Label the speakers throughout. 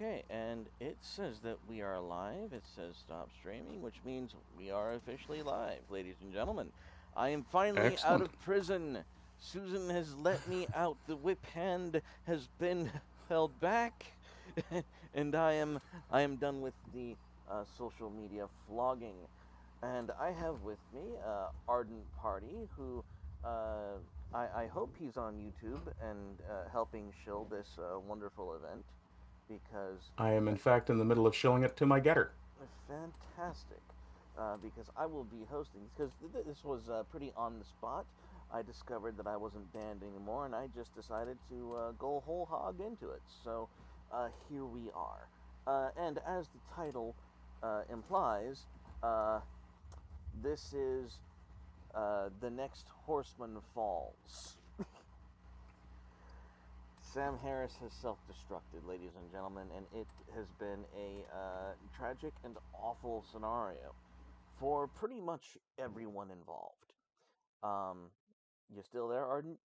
Speaker 1: Okay, and it says that we are live. It says stop streaming, which means we are officially live, ladies and gentlemen. I am finally out
Speaker 2: Excellent.
Speaker 1: of prison. Susan has let me out. The whip hand has been held back, and I am done with the social media flogging. And I have with me Ardent Party, who uh, I hope he's on YouTube and helping shill this wonderful event because
Speaker 2: I am,
Speaker 1: uh,
Speaker 2: in fact, in the middle of shilling it to my getter.
Speaker 1: fantastic. Because I will be hosting, because this was pretty on the spot. I discovered that I wasn't banned anymore, and I just decided to go whole hog into it. So here we are. And as the title implies, uh, this is the next Horseman falls. Sam Harris has self-destructed, ladies and gentlemen, and it has been a tragic and awful scenario for pretty much everyone involved. Um, you still there, Arden?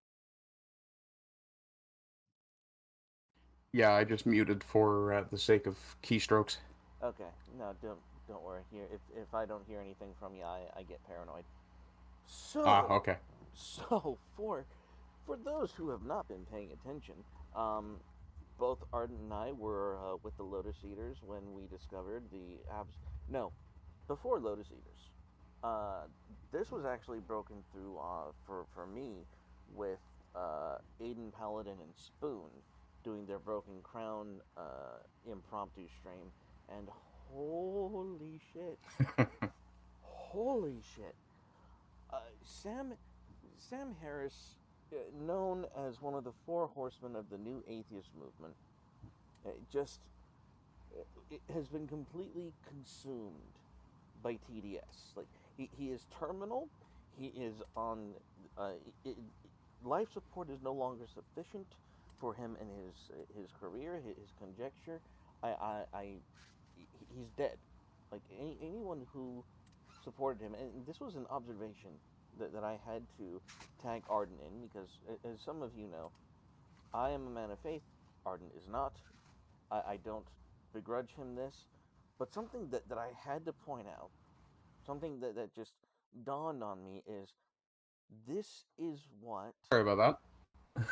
Speaker 2: Yeah, I just muted for the sake of keystrokes.
Speaker 1: Okay, no, don't worry. Here, if I don't hear anything from you, I get paranoid.
Speaker 2: Ah,
Speaker 1: So,
Speaker 2: okay.
Speaker 1: for those who have not been paying attention, um, both Arden and I were with the Lotus Eaters when we discovered the abs. No, before Lotus Eaters. Uh, this was actually broken through for me with Aiden Paladin and Spoon doing their Broken Crown impromptu stream, and holy shit, holy shit, Sam Harris, known as one of the four horsemen of the new atheist movement, just it has been completely consumed by TDS. Like he is terminal. He is on uh, it, life support is no longer sufficient for him and his career, his conjecture. He's dead. Like anyone who supported him, and this was an observation that I had to tag Arden in because, as some of you know, I am a man of faith. Arden is not. I don't begrudge him this, but something that I had to point out, something that just dawned on me is this is what.
Speaker 2: Sorry about that.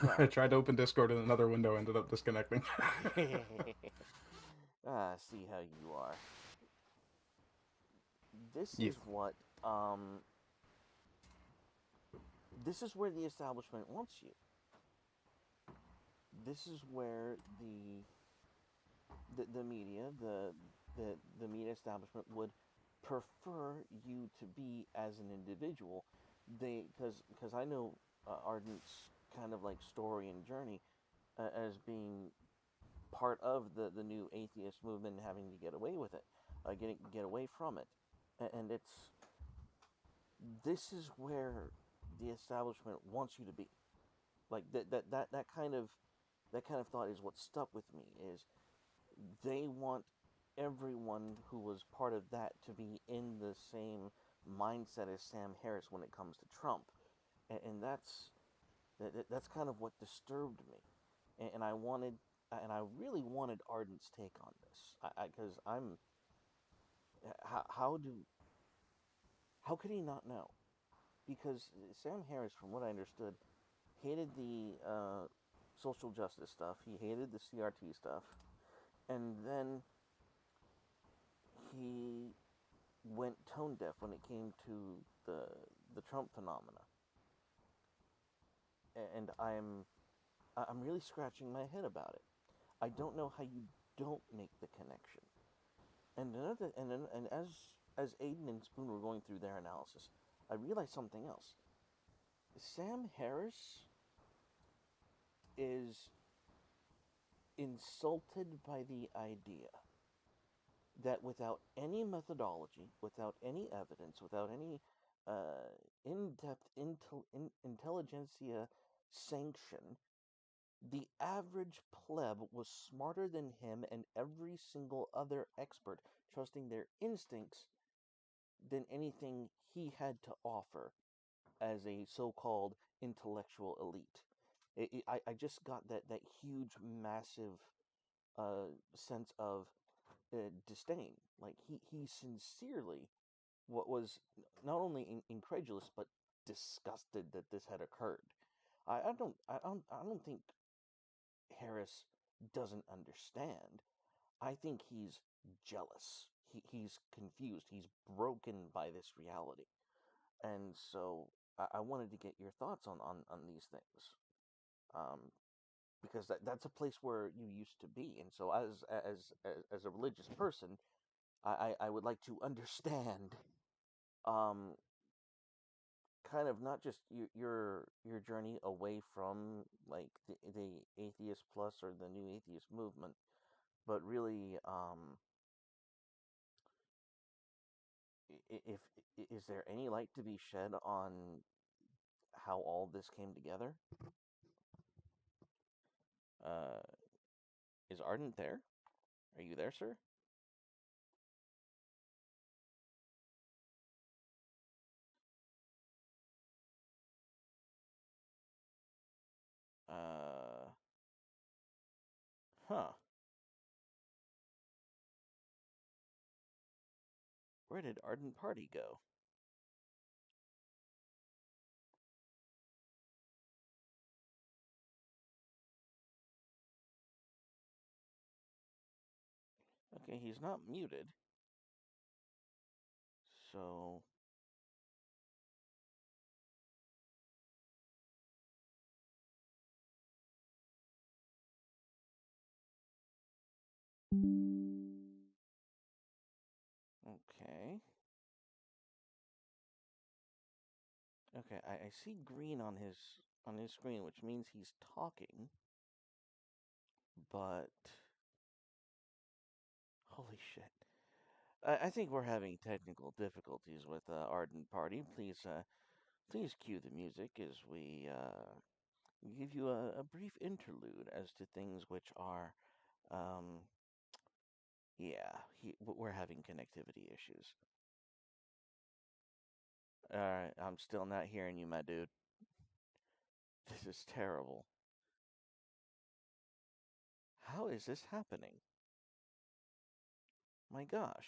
Speaker 1: Yeah.
Speaker 2: I tried to open Discord in another window, ended up disconnecting.
Speaker 1: See how you are. This
Speaker 2: Yeah.
Speaker 1: is what. Um. This is where the establishment wants you. This is where the media, the media establishment would prefer you to be as an individual. They because I know Ardent's kind of like story and journey as being part of the new atheist movement, and having to get away with it, get away from it, and it's this is where the establishment wants you to be. Like that kind of thought is what stuck with me. Is they want everyone who was part of that to be in the same mindset as Sam Harris when it comes to Trump, and that's kind of what disturbed me, and I wanted, and I really wanted Arden's take on this, because I'm how do how could he not know? Because Sam Harris, from what I understood, hated the social justice stuff. He hated the CRT stuff, and then he went tone deaf when it came to the Trump phenomena, and I'm really scratching my head about it. I don't know how you don't make the connection. And as Aiden and Spoon were going through their analysis, I realized something else. Sam Harris is insulted by the idea that without any methodology, without any evidence, without any in-depth intelligentsia sanction, the average pleb was smarter than him and every single other expert, trusting their instincts than anything he had to offer as a so-called intellectual elite. I just got that huge, massive sense of disdain. Like he sincerely what was not only incredulous but disgusted that this had occurred. I don't think Harris doesn't understand. I think he's jealous. He's confused. He's broken by this reality. And so I wanted to get your thoughts on these things. Um, because that's a place where you used to be. And so as a religious person, I would like to understand um, kind of not just your journey away from like the atheist plus or the new atheist movement, but really if is there any light to be shed on how all this came together? Uh, is Ardent there? Are you there, sir? Uh, huh. Where did Ardent Party go? Okay, he's not muted. So, okay. Okay, I see green on his screen, which means he's talking, but holy shit. I think we're having technical difficulties with Ardent Party. Please cue the music as we give you a brief interlude as to things which are, um, yeah, we're having connectivity issues. Alright, I'm still not hearing you, my dude. This is terrible. How is this happening? My gosh.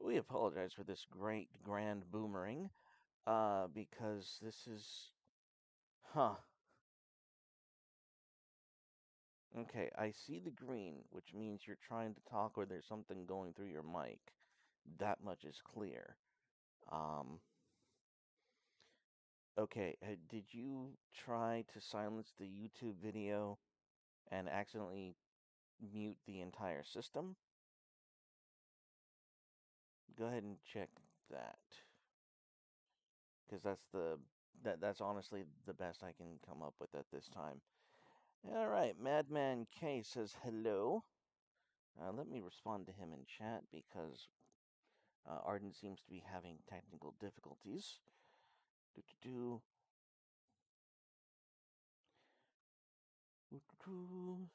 Speaker 1: We apologize for this great grand boomerang, because this is, huh. Okay, I see the green, which means you're trying to talk or there's something going through your mic. That much is clear. Um, okay, did you try to silence the YouTube video and accidentally mute the entire system? Go ahead and check that, because that's honestly the best I can come up with at this time. All right, Madman K says hello. Let me respond to him in chat because Arden seems to be having technical difficulties. Do do do.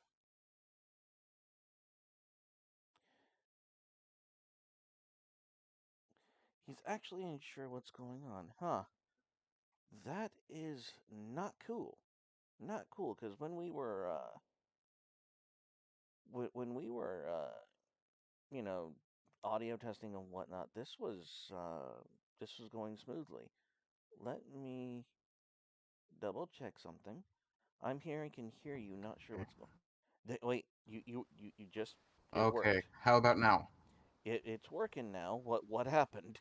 Speaker 1: He's actually unsure what's going on, huh? That is not cool. Not cool because when we were you know audio testing and whatnot, this was going smoothly. Let me double check something. I'm here and can hear you. Not sure
Speaker 2: Okay.
Speaker 1: what's going. Wait, you just it
Speaker 2: Okay.
Speaker 1: worked.
Speaker 2: How about now?
Speaker 1: It's working now. What happened?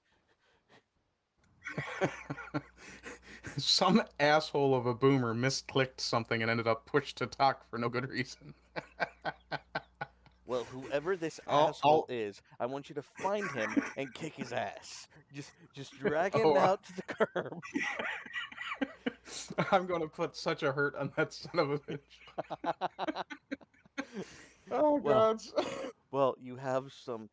Speaker 2: Some asshole of a boomer misclicked something and ended up pushed to talk for no good reason.
Speaker 1: Well, whoever this
Speaker 2: I'll,
Speaker 1: asshole
Speaker 2: I'll,
Speaker 1: is, I want you to find him and kick his ass. Just drag him
Speaker 2: oh,
Speaker 1: out to the curb.
Speaker 2: I'm gonna put such a hurt on that son of a bitch. Oh
Speaker 1: well,
Speaker 2: god.
Speaker 1: well, you have some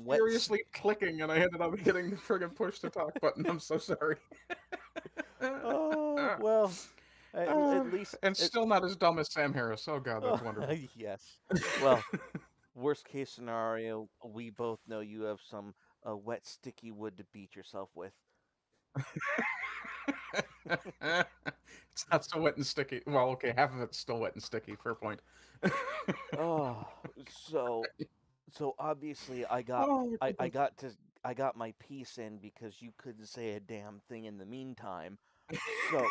Speaker 1: wet.
Speaker 2: Furiously clicking, and I ended up hitting the friggin' push to talk button. I'm so sorry.
Speaker 1: Oh well, at least
Speaker 2: And
Speaker 1: it.
Speaker 2: still not as dumb as Sam Harris. Oh god,
Speaker 1: Oh,
Speaker 2: that's wonderful.
Speaker 1: yes. Well, worst case scenario, we both know you have some wet sticky wood to beat yourself with.
Speaker 2: It's not so wet and sticky. Well, okay, half of it's still wet and sticky. Fair point.
Speaker 1: Oh, so so obviously
Speaker 2: Oh,
Speaker 1: I
Speaker 2: goodness.
Speaker 1: got to I got my piece in because you couldn't say a damn thing in the meantime. So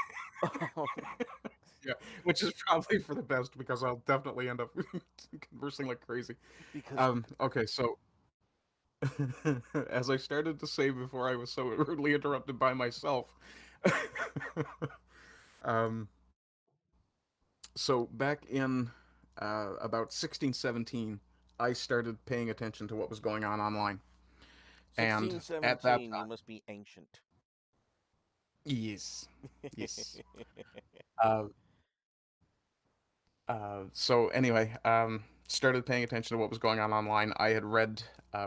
Speaker 2: Yeah, which is probably for the best because I'll definitely end up conversing like crazy.
Speaker 1: because
Speaker 2: Okay, so as I started to say before I was so rudely interrupted by myself, um, so back in about 1617, I started paying attention to what was going on online. And at that
Speaker 1: 1617 you
Speaker 2: time,
Speaker 1: must be ancient.
Speaker 2: yes, yes. Uh, so anyway, started paying attention to what was going on online. I had read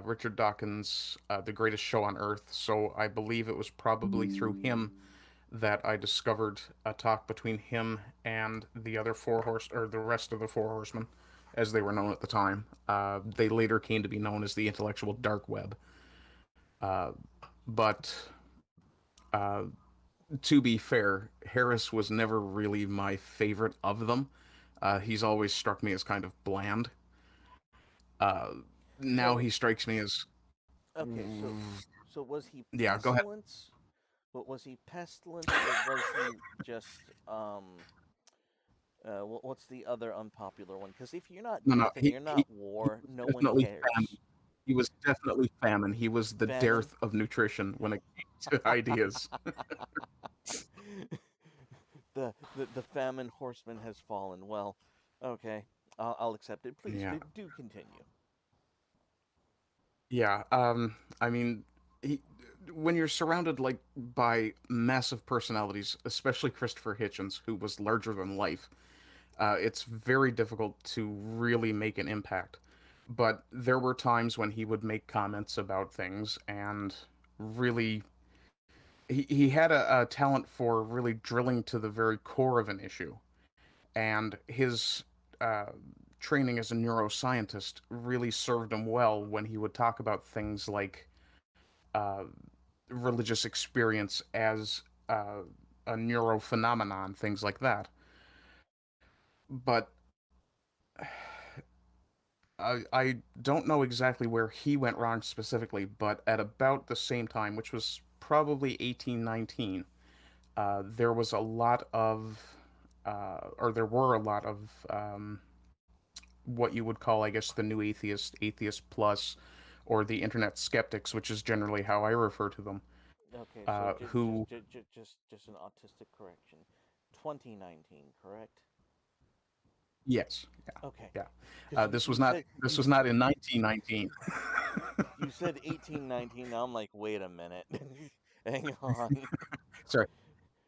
Speaker 2: Richard Dawkins' The Greatest Show on Earth, so I believe it was probably through him that I discovered a talk between him and the other or the rest of the Four Horsemen, as they were known at the time. They later came to be known as the intellectual dark web. But to be fair, Harris was never really my favorite of them. He's always struck me as kind of bland. Now
Speaker 1: So
Speaker 2: he strikes me as,
Speaker 1: okay, so was he
Speaker 2: yeah. Go ahead.
Speaker 1: pestilence? What was he pestilence or was he just what's the other unpopular one? Because if you're not
Speaker 2: No, no.
Speaker 1: death and you're not
Speaker 2: He
Speaker 1: war,
Speaker 2: was
Speaker 1: no one
Speaker 2: definitely famine.
Speaker 1: cares.
Speaker 2: He was definitely famine. He was the
Speaker 1: Famine.
Speaker 2: dearth of nutrition when it came to ideas.
Speaker 1: The famine horseman has fallen. Well, okay, I'll accept it. Please
Speaker 2: Yeah.
Speaker 1: do continue.
Speaker 2: Yeah. I mean, he, when you're surrounded like by massive personalities, especially Christopher Hitchens, who was larger than life, it's very difficult to really make an impact. But there were times when he would make comments about things and really he had a talent for really drilling to the very core of an issue. And his uh, training as a neuroscientist really served him well when he would talk about things like religious experience as a neurophenomenon, things like that. But I don't know exactly where he went wrong specifically, but at about the same time, which was probably 1819, there was a lot of, or there were a lot of what you would call, I guess, the new atheist, atheist plus, or the internet skeptics, which is generally how I refer to them.
Speaker 1: Okay, so
Speaker 2: Who,
Speaker 1: just an autistic correction. 2019, correct?
Speaker 2: yes, yeah,
Speaker 1: Okay,
Speaker 2: yeah.
Speaker 1: because
Speaker 2: This was not in 1919.
Speaker 1: you said 1819. Now I'm like, wait a minute, hang on.
Speaker 2: Sorry,
Speaker 1: Okay,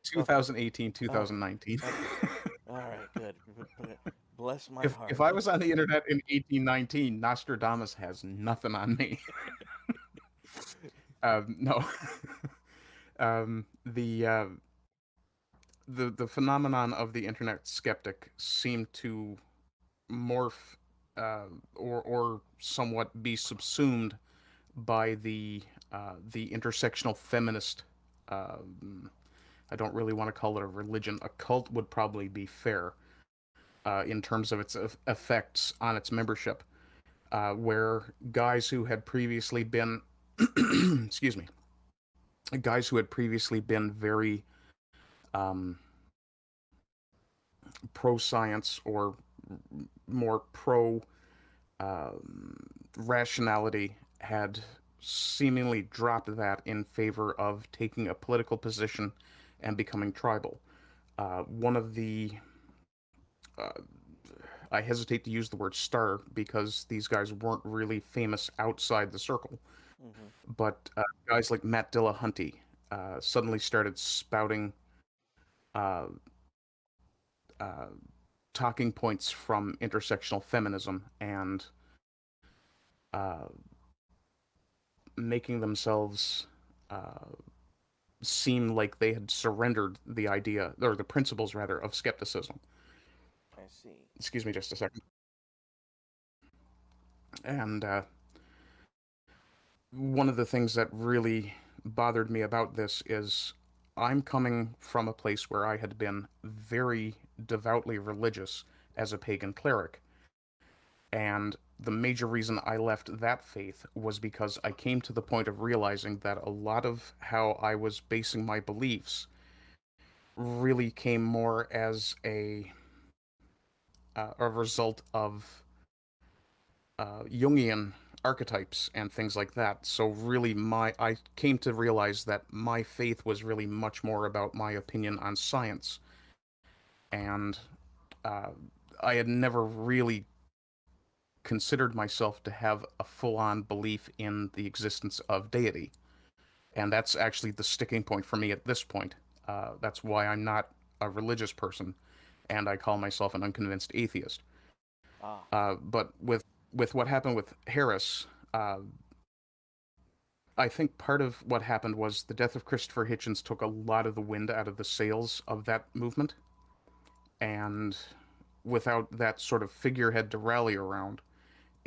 Speaker 2: 2018,
Speaker 1: oh,
Speaker 2: 2019.
Speaker 1: okay, all right, good. Bless my
Speaker 2: If
Speaker 1: heart.
Speaker 2: I was on the internet in 1819, Nostradamus has nothing on me. No. The the phenomenon of the internet skeptic seemed to morph or somewhat be subsumed by the intersectional feminist. I don't really want to call it a religion. A cult would probably be fair in terms of its effects on its membership, where guys who had previously been, excuse me, guys who had previously been very pro science or more pro rationality had seemingly dropped that in favor of taking a political position and becoming tribal. One of the I hesitate to use the word star because these guys weren't really famous outside the circle,
Speaker 1: Hmm.
Speaker 2: but guys like Matt Dillahunty suddenly started spouting talking points from intersectional feminism and making themselves seem like they had surrendered the idea or the principles rather of skepticism.
Speaker 1: I see.
Speaker 2: Excuse me just a second. And one of the things that really bothered me about this is I'm coming from a place where I had been very devoutly religious as a pagan cleric. And the major reason I left that faith was because I came to the point of realizing that a lot of how I was basing my beliefs really came more as a result of Jungian archetypes and things like that. So really, my I came to realize that my faith was really much more about my opinion on science, and uh, I had never really considered myself to have a full-on belief in the existence of deity, and that's actually the sticking point for me at this point. That's why I'm not a religious person, and I call myself an unconvinced atheist.
Speaker 1: Ah,
Speaker 2: But with what happened with Harris, I think part of what happened was the death of Christopher Hitchens took a lot of the wind out of the sails of that movement, and without that sort of figurehead to rally around,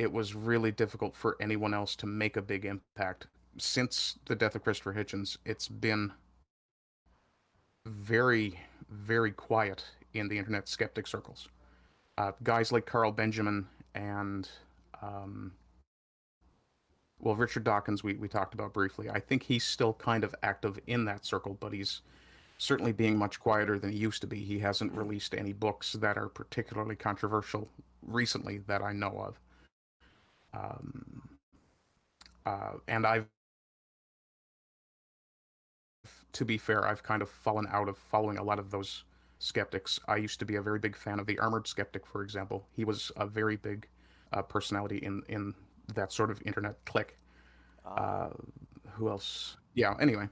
Speaker 2: it was really difficult for anyone else to make a big impact. Since the death of Christopher Hitchens, it's been very, very quiet in the internet skeptic circles. Guys like Carl Benjamin and well, Richard Dawkins, we talked about briefly. I think he's still kind of active in that circle, but he's certainly being much quieter than he used to be. He hasn't released any books that are particularly controversial recently that I know of. And to be fair, I've kind of fallen out of following a lot of those skeptics. I used to be a very big fan of the Armored Skeptic, for example. He was a very big personality in that sort of internet clique.
Speaker 1: ah.
Speaker 2: Who else? Yeah. Anyway,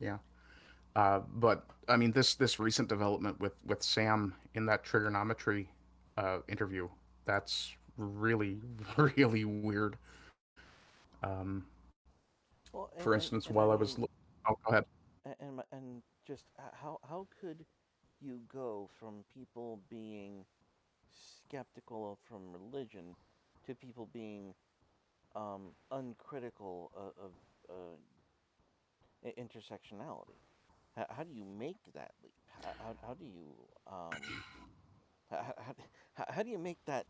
Speaker 2: yeah. But I mean, this recent development with Sam in that trigonometry interview, that's really really weird.
Speaker 1: Well,
Speaker 2: For instance,
Speaker 1: and I
Speaker 2: while I was
Speaker 1: mean,
Speaker 2: oh, go ahead.
Speaker 1: and just how could you go from people being skeptical from religion to people being uncritical of intersectionality? How do you make that leap? How do you how, how, how do you make that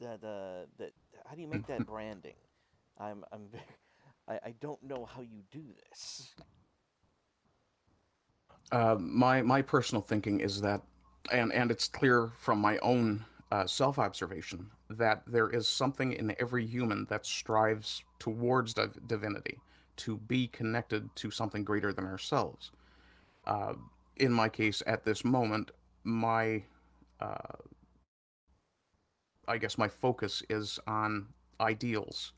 Speaker 1: how do you make that branding? I'm very, I don't know how you do this.
Speaker 2: My personal thinking is that, and it's clear from my own self observation that there is something in every human that strives towards divinity, to be connected to something greater than ourselves. In my case, at this moment, my I guess my focus is on ideals.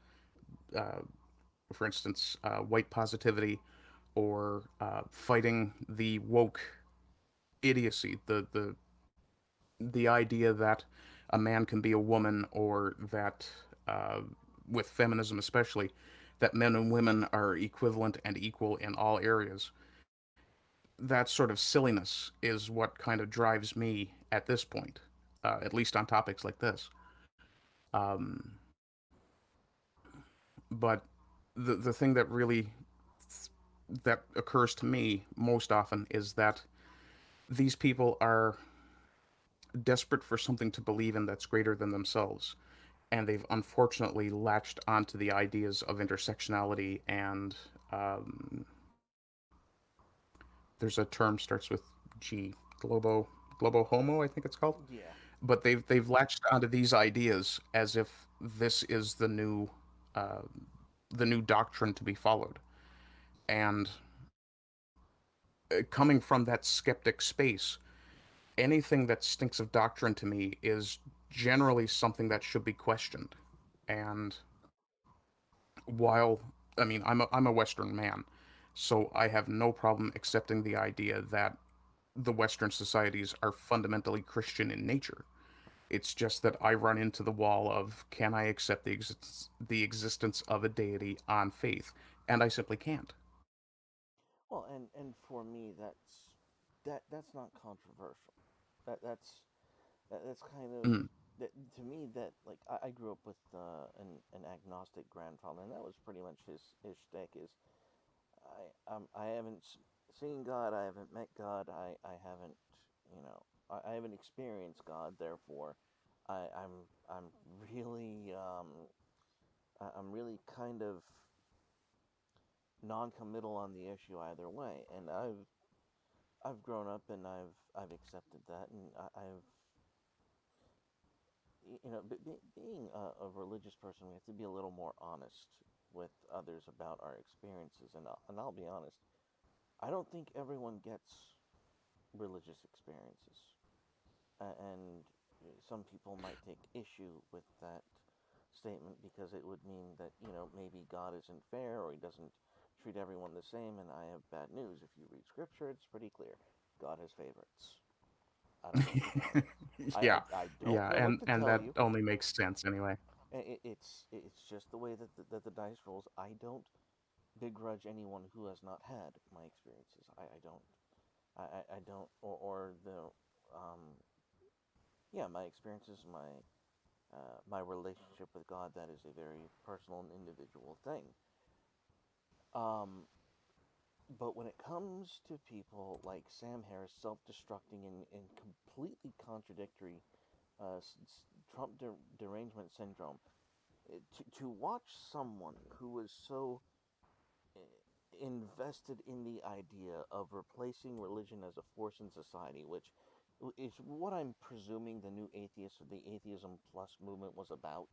Speaker 2: For instance, white positivity, or fighting the woke idiocy, the idea that a man can be a woman, or that uh, with feminism especially, that men and women are equivalent and equal in all areas. That sort of silliness is what kind of drives me at this point, at least on topics like this. But the thing that really that occurs to me most often is that these people are desperate for something to believe in that's greater than themselves, and they've unfortunately latched onto the ideas of intersectionality and there's a term starts with G, globo homo, I think it's called.
Speaker 1: Yeah.
Speaker 2: But they've latched onto these ideas as if this is the new doctrine to be followed. And coming from that skeptic space, anything that stinks of doctrine to me is generally something that should be questioned. And while I'm a Western man, so I have no problem accepting the idea that the Western societies are fundamentally Christian in nature. It's just that I run into the wall of, can I accept the existence of a deity on faith? And I simply can't.
Speaker 1: Well, and for me, that's not controversial. That's that's kind of
Speaker 2: Mm.
Speaker 1: that to me. That like I grew up with an agnostic grandfather, and that was pretty much his shtick. Is I haven't seen God. I haven't met God. I haven't, I haven't experienced God. Therefore, I'm really, I'm really kind of non-committal on the issue either way. And I've grown up and I've accepted that, and I've, being a religious person, we have to be a little more honest with others about our experiences. And I'll be honest, I don't think everyone gets religious experiences. And some people might take issue with that statement because it would mean that, maybe God isn't fair or he doesn't treat everyone the same. And I have bad news. If you read scripture, it's pretty clear. God has favorites. I don't know what to tell you.
Speaker 2: Yeah,
Speaker 1: I don't
Speaker 2: yeah,
Speaker 1: know what to
Speaker 2: and
Speaker 1: tell
Speaker 2: that
Speaker 1: you.
Speaker 2: only makes sense anyway.
Speaker 1: It's just the way that the dice rolls. I don't begrudge anyone who has not had my experiences. I don't. I don't. Or the um yeah, my experiences, my relationship with God, that is a very personal and individual thing. Um, but when it comes to people like Sam Harris self-destructing in completely contradictory Trump derangement syndrome, to watch someone who is so invested in the idea of replacing religion as a force in society, which is what I'm presuming the new atheist or the atheism plus movement was about.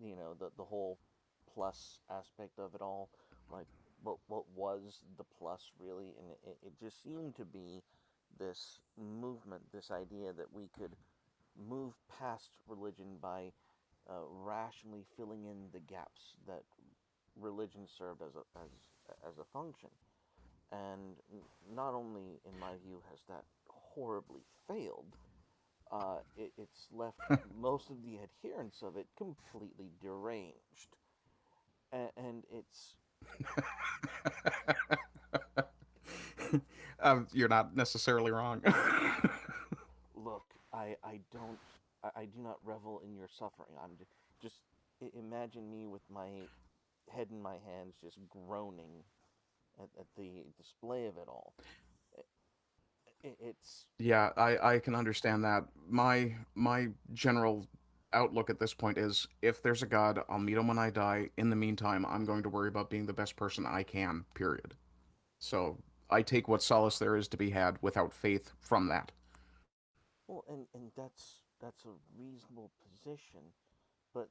Speaker 1: The whole plus aspect of it all, like what was the plus really, and it just seemed to be this movement, this idea that we could move past religion by rationally filling in the gaps that religion served as a function. And not only, in my view, has that horribly failed, it's left most of the adherents of it completely deranged. And it's
Speaker 2: You're not necessarily wrong.
Speaker 1: look, I don't, I do not revel in your suffering. Just imagine me with my head in my hands, just groaning at the display of it all. It's
Speaker 2: Yeah, I can understand that. My general outlook at this point is if there's a God, I'll meet him when I die. In the meantime, I'm going to worry about being the best person I can, period. So I take what solace there is to be had without faith from that.
Speaker 1: well, and that's a reasonable position, but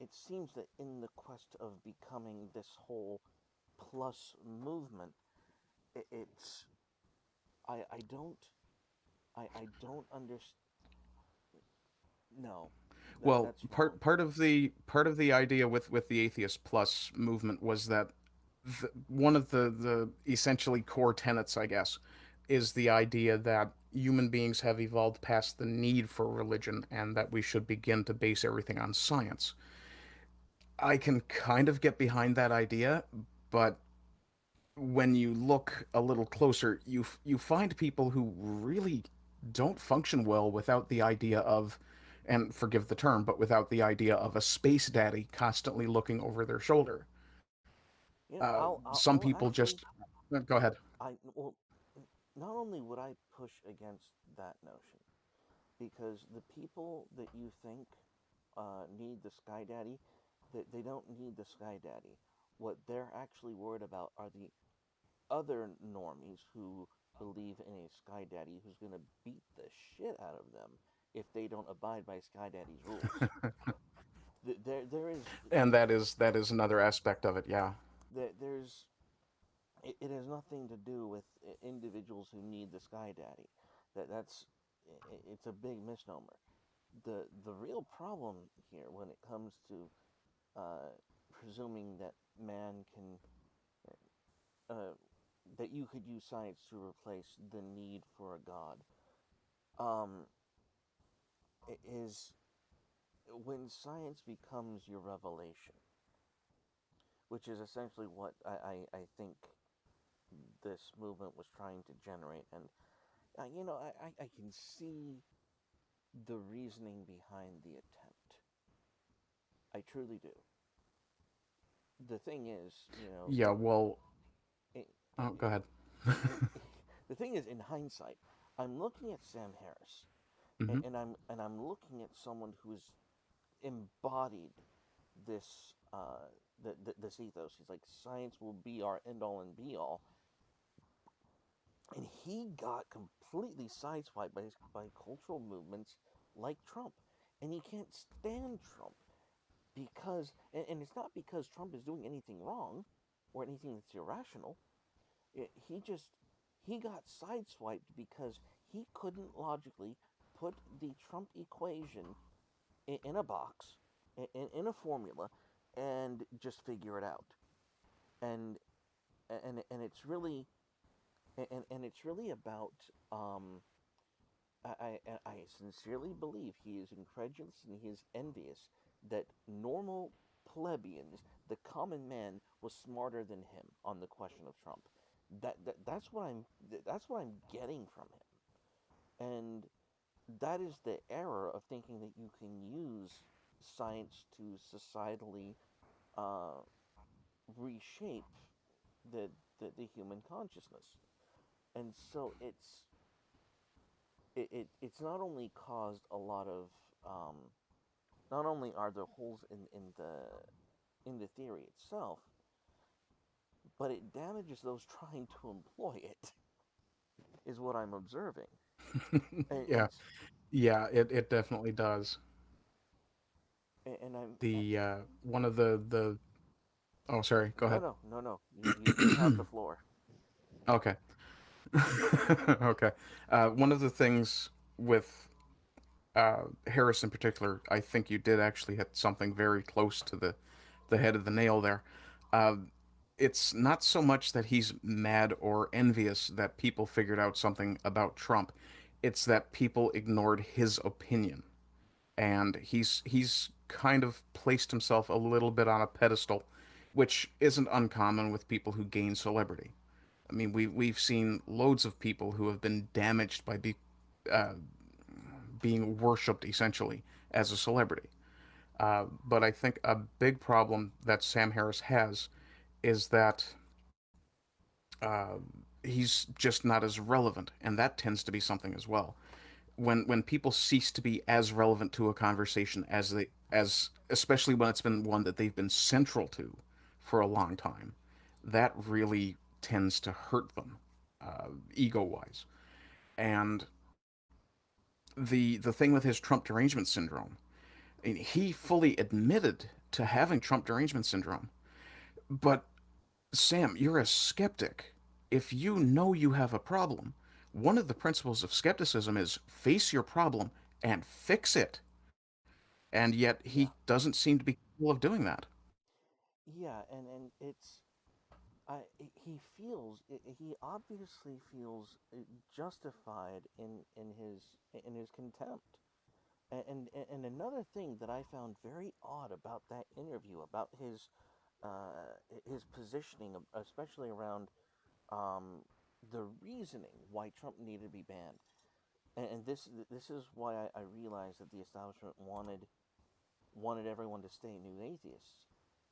Speaker 1: it seems that in the quest of becoming this whole plus movement, it's I don't I don't understand. No,
Speaker 2: Well,
Speaker 1: that's wrong.
Speaker 2: part of the idea with the atheist plus movement was that one of the essentially core tenets, I guess, is the idea that human beings have evolved past the need for religion and that we should begin to base everything on science. I can kind of get behind that idea, but when you look a little closer, you find people who really don't function well without the idea of, and forgive the term, but without the idea of a space daddy constantly looking over their shoulder. Some
Speaker 1: I'll
Speaker 2: people just
Speaker 1: actually
Speaker 2: go ahead.
Speaker 1: I well, not only would I push against that notion, because the people that you think need the Sky Daddy, that they don't need the Sky Daddy. What they're actually worried about are the other normies who believe in a Sky Daddy who's going to beat the shit out of them if they don't abide by Sky Daddy's rules. There is
Speaker 2: And that is another aspect of it. Yeah.
Speaker 1: there's it has nothing to do with individuals who need the Sky Daddy. It's a big misnomer. The real problem here when it comes to uh, presuming that man can uh, that you could use science to replace the need for a god um, is when science becomes your revelation, which is essentially what I think this movement was trying to generate. And I can see the reasoning behind the attempt. I truly do. The thing is,
Speaker 2: Yeah. Well. Oh, go ahead.
Speaker 1: And the thing is, in hindsight, I'm looking at Sam Harris,
Speaker 2: Hmm.
Speaker 1: and I'm looking at someone who's embodied this this ethos. He's like, science will be our end all and be all, and he got completely sideswiped by cultural movements like Trump, and he can't stand Trump because, and it's not because Trump is doing anything wrong or anything that's irrational. He just he got sideswiped because he couldn't logically put the Trump equation in a box, in a formula, and just figure it out. And and it's really and it's really about I sincerely believe he is incredulous and he is envious that normal plebeians, the common man, was smarter than him on the question of Trump. That's what I'm getting from him, and that is the error of thinking that you can use science to societally uh, reshape the, the human consciousness. And so it's not only caused a lot of um, not only are there holes in the theory itself, but it damages those trying to employ it. Is what I'm observing,
Speaker 2: Yeah,
Speaker 1: and
Speaker 2: yeah, it definitely does.
Speaker 1: and I'm
Speaker 2: The one of the oh, sorry, go ahead.
Speaker 1: no. You have the floor.
Speaker 2: Okay. Okay. One of the things with Harris in particular, I think you did actually hit something very close to the head of the nail there. Uh, it's not so much that he's mad or envious that people figured out something about Trump. It's that people ignored his opinion, and he's kind of placed himself a little bit on a pedestal, which isn't uncommon with people who gain celebrity. I mean, we've seen loads of people who have been damaged by being worshipped essentially as a celebrity. But I think a big problem that Sam Harris has is that he's just not as relevant, and that tends to be something as well. When people cease to be as relevant to a conversation as especially when it's been one that they've been central to for a long time, that really tends to hurt them ego wise. And the thing with his Trump derangement syndrome, he fully admitted to having Trump derangement syndrome. But Sam, you're a skeptic. If you know you have a problem, one of the principles of skepticism is face your problem and fix it. And yet
Speaker 1: Yeah,
Speaker 2: he doesn't seem to be capable of doing that.
Speaker 1: yeah, and it's I he obviously feels justified in his contempt. And another thing that I found very odd about that interview, about his positioning, especially around um, the reasoning why Trump needed to be banned, and this is why I realized that the establishment wanted everyone to stay new atheists,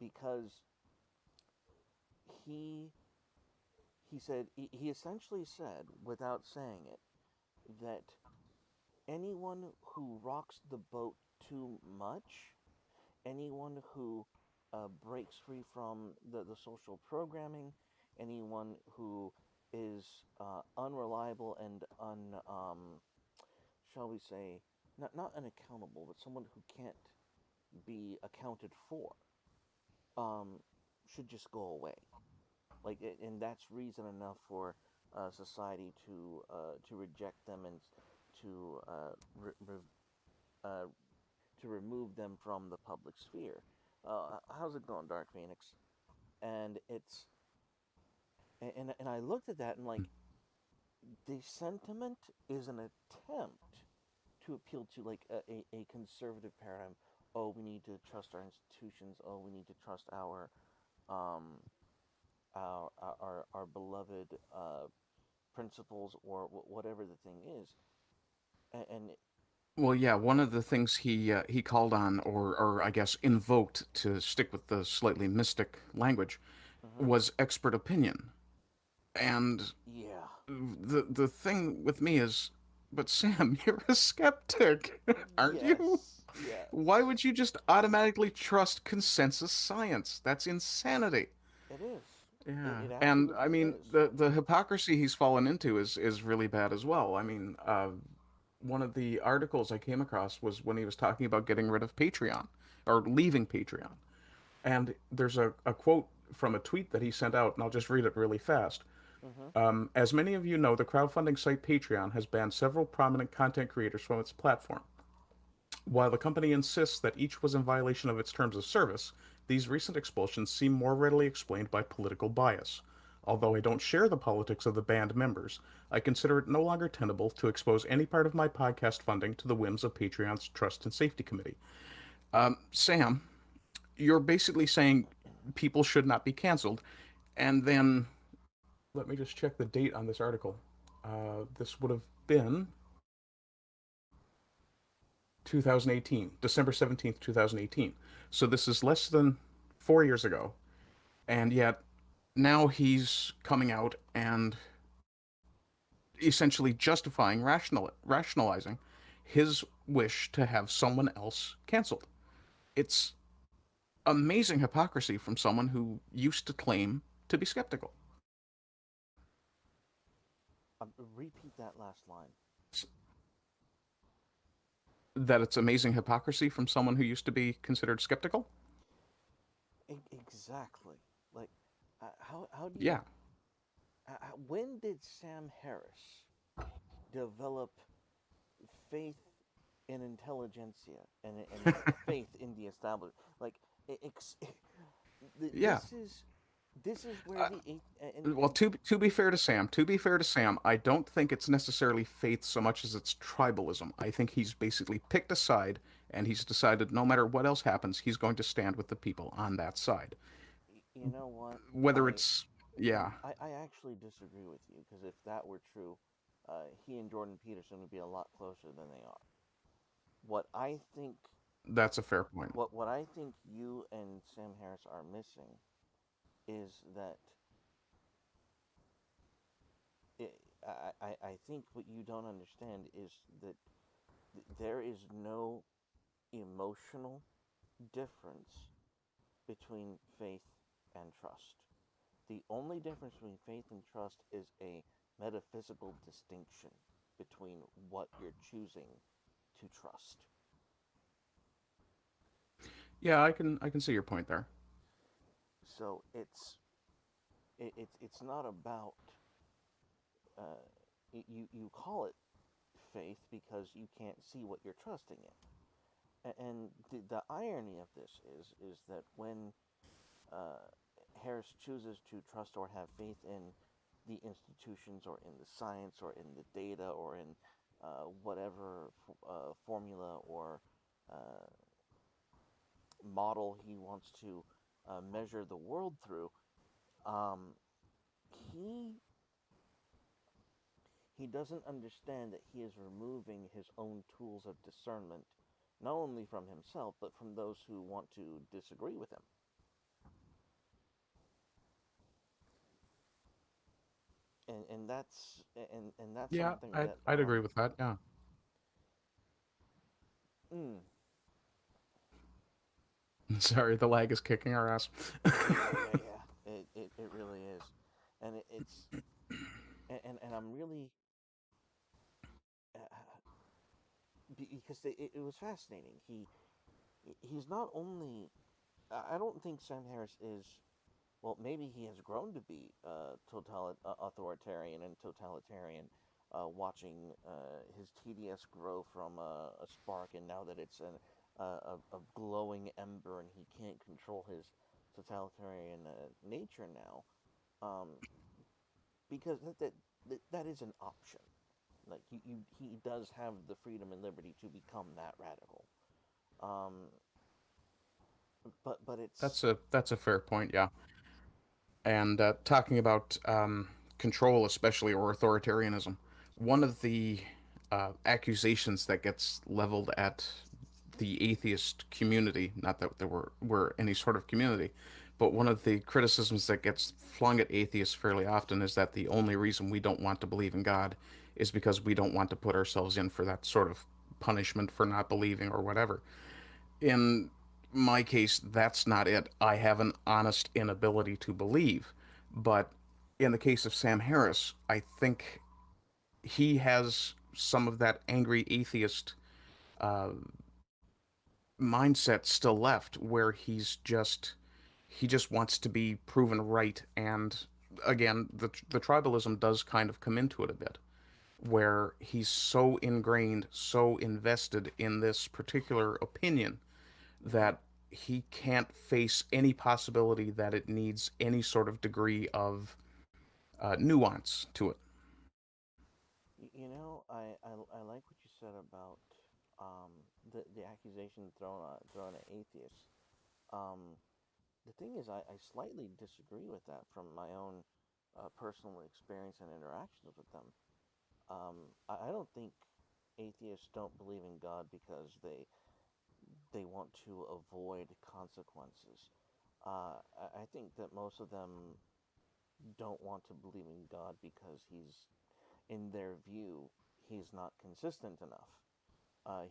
Speaker 1: because he he essentially said, without saying it, that anyone who rocks the boat too much, anyone who breaks free from the social programming, anyone who is unreliable and shall we say, not unaccountable, but someone who can't be accounted for, um, should just go away. Like, and that's reason enough for society to reject them and to uh, to remove them from the public sphere. How's it going, Dark Phoenix? And it's and I looked at that and like the sentiment is an attempt to appeal to like a conservative paradigm. Oh, we need to trust our institutions. Oh, we need to trust um our beloved principles or whatever the thing is. And
Speaker 2: Well, yeah, one of the things he called on, or I guess invoked, to stick with the slightly mystic language,
Speaker 1: mhm,
Speaker 2: was expert opinion. And
Speaker 1: Yeah.
Speaker 2: the thing with me is, but Sam, you're a skeptic, aren't you?
Speaker 1: Yes.
Speaker 2: Why
Speaker 1: Yes.
Speaker 2: would you just automatically trust consensus science? That's insanity.
Speaker 1: It is.
Speaker 2: Yeah,
Speaker 1: It
Speaker 2: and I
Speaker 1: absolutely
Speaker 2: mean
Speaker 1: is.
Speaker 2: the hypocrisy he's fallen into is really bad as well. I mean, one of the articles I came across was when he was talking about getting rid of Patreon or leaving Patreon, and there's a quote from a tweet that he sent out, and I'll just read it really fast.
Speaker 1: Mm-hmm.
Speaker 2: As many of you know, the crowdfunding site Patreon has banned several prominent content creators from its platform. While the company insists that each was in violation of its terms of service, these recent expulsions seem more readily explained by political bias. Although I don't share the politics of the banned members, I consider it no longer tenable to expose any part of my podcast funding to the whims of Patreon's Trust and Safety Committee. Sam, you're basically saying people should not be canceled, and then let me just check the date on this article. This would have been 2018, December 17th, 2018. So this is less than 4 years ago. And yet now he's coming out and essentially justifying, rationalizing his wish to have someone else canceled. It's amazing hypocrisy from someone who used to claim to be skeptical.
Speaker 1: Repeat that last line.
Speaker 2: That it's amazing hypocrisy from someone who used to be considered skeptical?
Speaker 1: Exactly. Like, how do you?
Speaker 2: Yeah.
Speaker 1: When did Sam Harris develop faith in intelligentsia and faith in the establishment? Like,
Speaker 2: Yeah.
Speaker 1: this is where
Speaker 2: Uh,
Speaker 1: the eighth
Speaker 2: well, to be fair to Sam, I don't think it's necessarily faith so much as it's tribalism. I think he's basically picked a side and he's decided no matter what else happens, he's going to stand with the people on that side.
Speaker 1: you know what
Speaker 2: Whether it's yeah,
Speaker 1: I actually disagree with you because if that were true, he and Jordan Peterson would be a lot closer than they are. What I think,
Speaker 2: that's a fair point.
Speaker 1: what I think you and Sam Harris are missing is that it, I think what you don't understand is that there is no emotional difference between faith and trust. The only difference between faith and trust is a metaphysical distinction between what you're choosing to trust.
Speaker 2: Yeah, I can see your point there.
Speaker 1: So it's not about uh, you call it faith because you can't see what you're trusting in. And the irony of this is that when uh, Harris chooses to trust or have faith in the institutions or in the science or in the data or in whatever formula or uh, model he wants to measure the world through, um, he he doesn't understand that he is removing his own tools of discernment, not only from himself but from those who want to disagree with him. And that's
Speaker 2: Yeah,
Speaker 1: something
Speaker 2: I'd
Speaker 1: that
Speaker 2: I'd agree with that. Yeah.
Speaker 1: mm,
Speaker 2: Sorry, the lag is kicking our ass.
Speaker 1: yeah, it really is, and it's and I'm really uh, because it was fascinating. He's not only I don't think Sam Harris is well, maybe he has grown to be authoritarian and totalitarian, watching his TDS grow from a spark, and now that it's a glowing ember, and he can't control his totalitarian nature now, um, because that is an option. Like he does have the freedom and liberty to become that radical. Um, but it's
Speaker 2: That's a fair point. Yeah. And talking about control, especially or authoritarianism, one of the accusations that gets leveled at the atheist community, not that there were any sort of community, But one of the criticisms that gets flung at atheists fairly often is that the only reason we don't want to believe in God is because we don't want to put ourselves in for that sort of punishment for not believing or whatever. In my case, that's not it. I have an honest inability to believe. But in the case of Sam Harris, I think he has some of that angry atheist mindset still left, where he just wants to be proven right. And again, the tribalism does kind of come into it a bit, where he's so ingrained, so invested in this particular opinion
Speaker 1: Hmm.
Speaker 2: that he can't face any possibility that it needs any sort of degree of nuance to it.
Speaker 1: I like what you said about um, the accusation thrown at atheists. Um, the thing is, I slightly disagree with that from my own personal experience and interactions with them. I don't think atheists don't believe in God because they want to avoid consequences. I think that most of them don't want to believe in God because in their view, he's not consistent enough.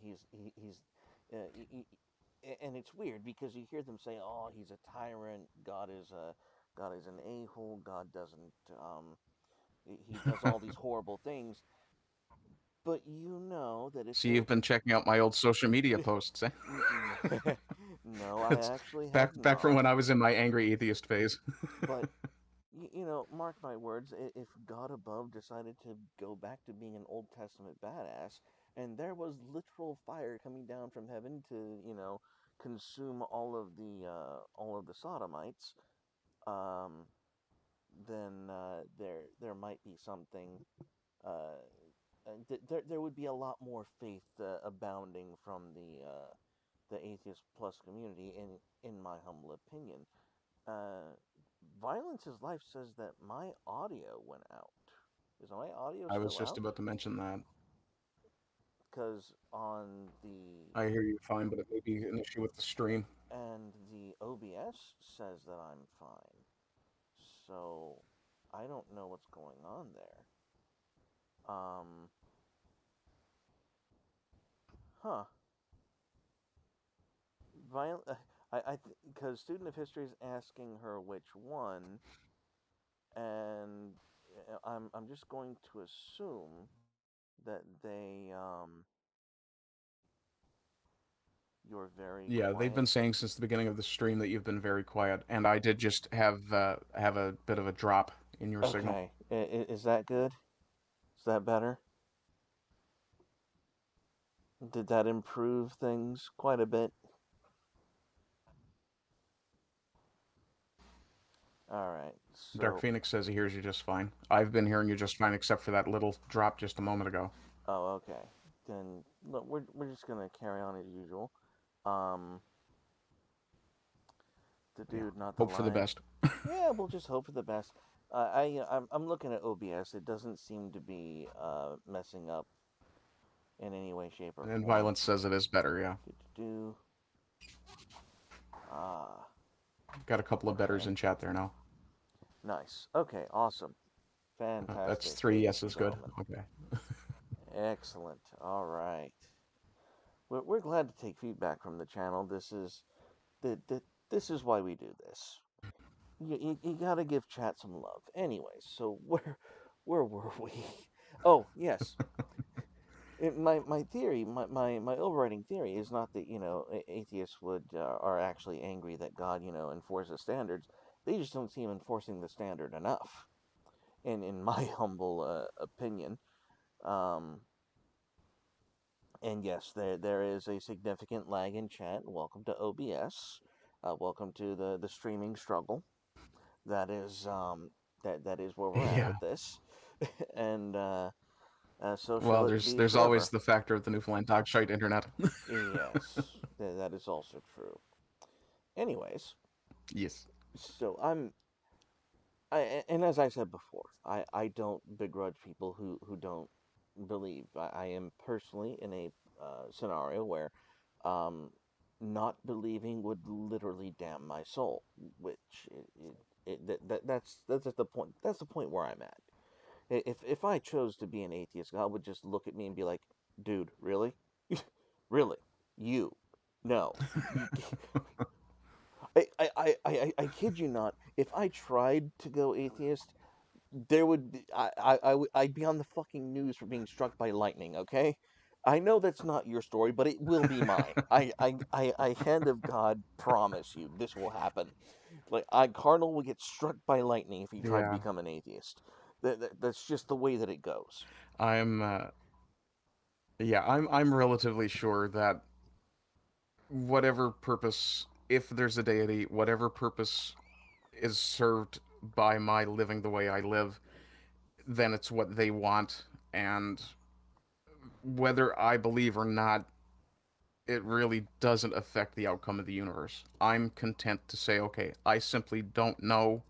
Speaker 1: He's and it's weird because you hear them say, "Oh, he's a tyrant. God is an a-hole. God doesn't he does all these horrible things." But you know that if
Speaker 2: So
Speaker 1: they
Speaker 2: you've been checking out my old social media posts, eh?
Speaker 1: no, I
Speaker 2: It's
Speaker 1: actually have
Speaker 2: back from
Speaker 1: not.
Speaker 2: when I was in my angry atheist phase.
Speaker 1: But mark my words, if God above decided to go back to being an Old Testament badass, and there was literal fire coming down from heaven to, consume all of the sodomites, um, then there might be something. Uh, there would be a lot more faith abounding from the atheist plus community, in my humble opinion. Uh, Violence's Life says that my audio went out. Is my audio
Speaker 2: I was
Speaker 1: still
Speaker 2: just
Speaker 1: out?
Speaker 2: about to mention that.
Speaker 1: Because on the
Speaker 2: I hear you fine, but it may be an issue with the stream.
Speaker 1: and the OBS says that I'm fine. So I don't know what's going on there. Um, huh. Viol- because student of history is asking her which one, and I'm just going to assume that you're very
Speaker 2: Yeah, they've
Speaker 1: quiet.
Speaker 2: been saying since the beginning of the stream that you've been very quiet, and I did just have a bit of a drop in your signal.
Speaker 1: Okay, is that good? Is that better? Did that improve things quite a bit? All right,
Speaker 2: Dark
Speaker 1: so
Speaker 2: Phoenix says he hears you just fine. I've been hearing you just fine, except for that little drop just a moment ago.
Speaker 1: okay, then look, we're just gonna carry on as usual. Um, the
Speaker 2: Yeah,
Speaker 1: dude, not the
Speaker 2: hope for the
Speaker 1: line.
Speaker 2: best.
Speaker 1: Yeah, we'll just hope for the best. I'm looking at OBS. It doesn't seem to be messing up in any way, shape, or
Speaker 2: And
Speaker 1: form.
Speaker 2: Violence says it is better. Yeah,
Speaker 1: Do do do. Ah,
Speaker 2: got a couple of betters
Speaker 1: okay,
Speaker 2: in chat there now.
Speaker 1: nice. Okay, awesome,
Speaker 2: That's
Speaker 1: fantastic,
Speaker 2: three
Speaker 1: ladies and
Speaker 2: yeses. Good.
Speaker 1: gentlemen.
Speaker 2: Okay.
Speaker 1: Excellent. All right. We're glad to take feedback from the channel. This is why we do this. You gotta give chat some love. Anyways, so where were we? Oh yes, my theory, my overriding theory is not that atheists are actually angry that God enforces standards. They just don't see him enforcing the standard enough. In my humble opinion, um, and yes, there is a significant lag in chat. Welcome to OBS. Welcome to the streaming struggle. That is that is where we're at
Speaker 2: Yeah.
Speaker 1: with this, and so shall
Speaker 2: Well,
Speaker 1: it be
Speaker 2: there's always
Speaker 1: forever.
Speaker 2: the factor of the Newfoundland dog shite internet.
Speaker 1: Yes, that is also true. Anyways,
Speaker 2: Yes.
Speaker 1: so and as I said before, I don't begrudge people who don't believe. I am personally in a scenario where um, not believing would literally damn my soul, which that's at the point. That's the point where I'm at. If I chose to be an atheist, God would just look at me and be like, "Dude, really, really, you, no." I kid you not. If I tried to go atheist, there would be, I'd be on the fucking news for being struck by lightning. Okay, I know that's not your story, but it will be mine. I hand of God promise you this will happen. Like Carnal will get struck by lightning if he tried to
Speaker 2: Yeah,
Speaker 1: become an atheist. That's just the way that it goes.
Speaker 2: I'm. Yeah, I'm relatively sure that whatever purpose, if there's a deity, whatever purpose is served by my living the way I live, then it's what they want, and whether I believe or not, it really doesn't affect the outcome of the universe. I'm content to say, okay, I simply don't know,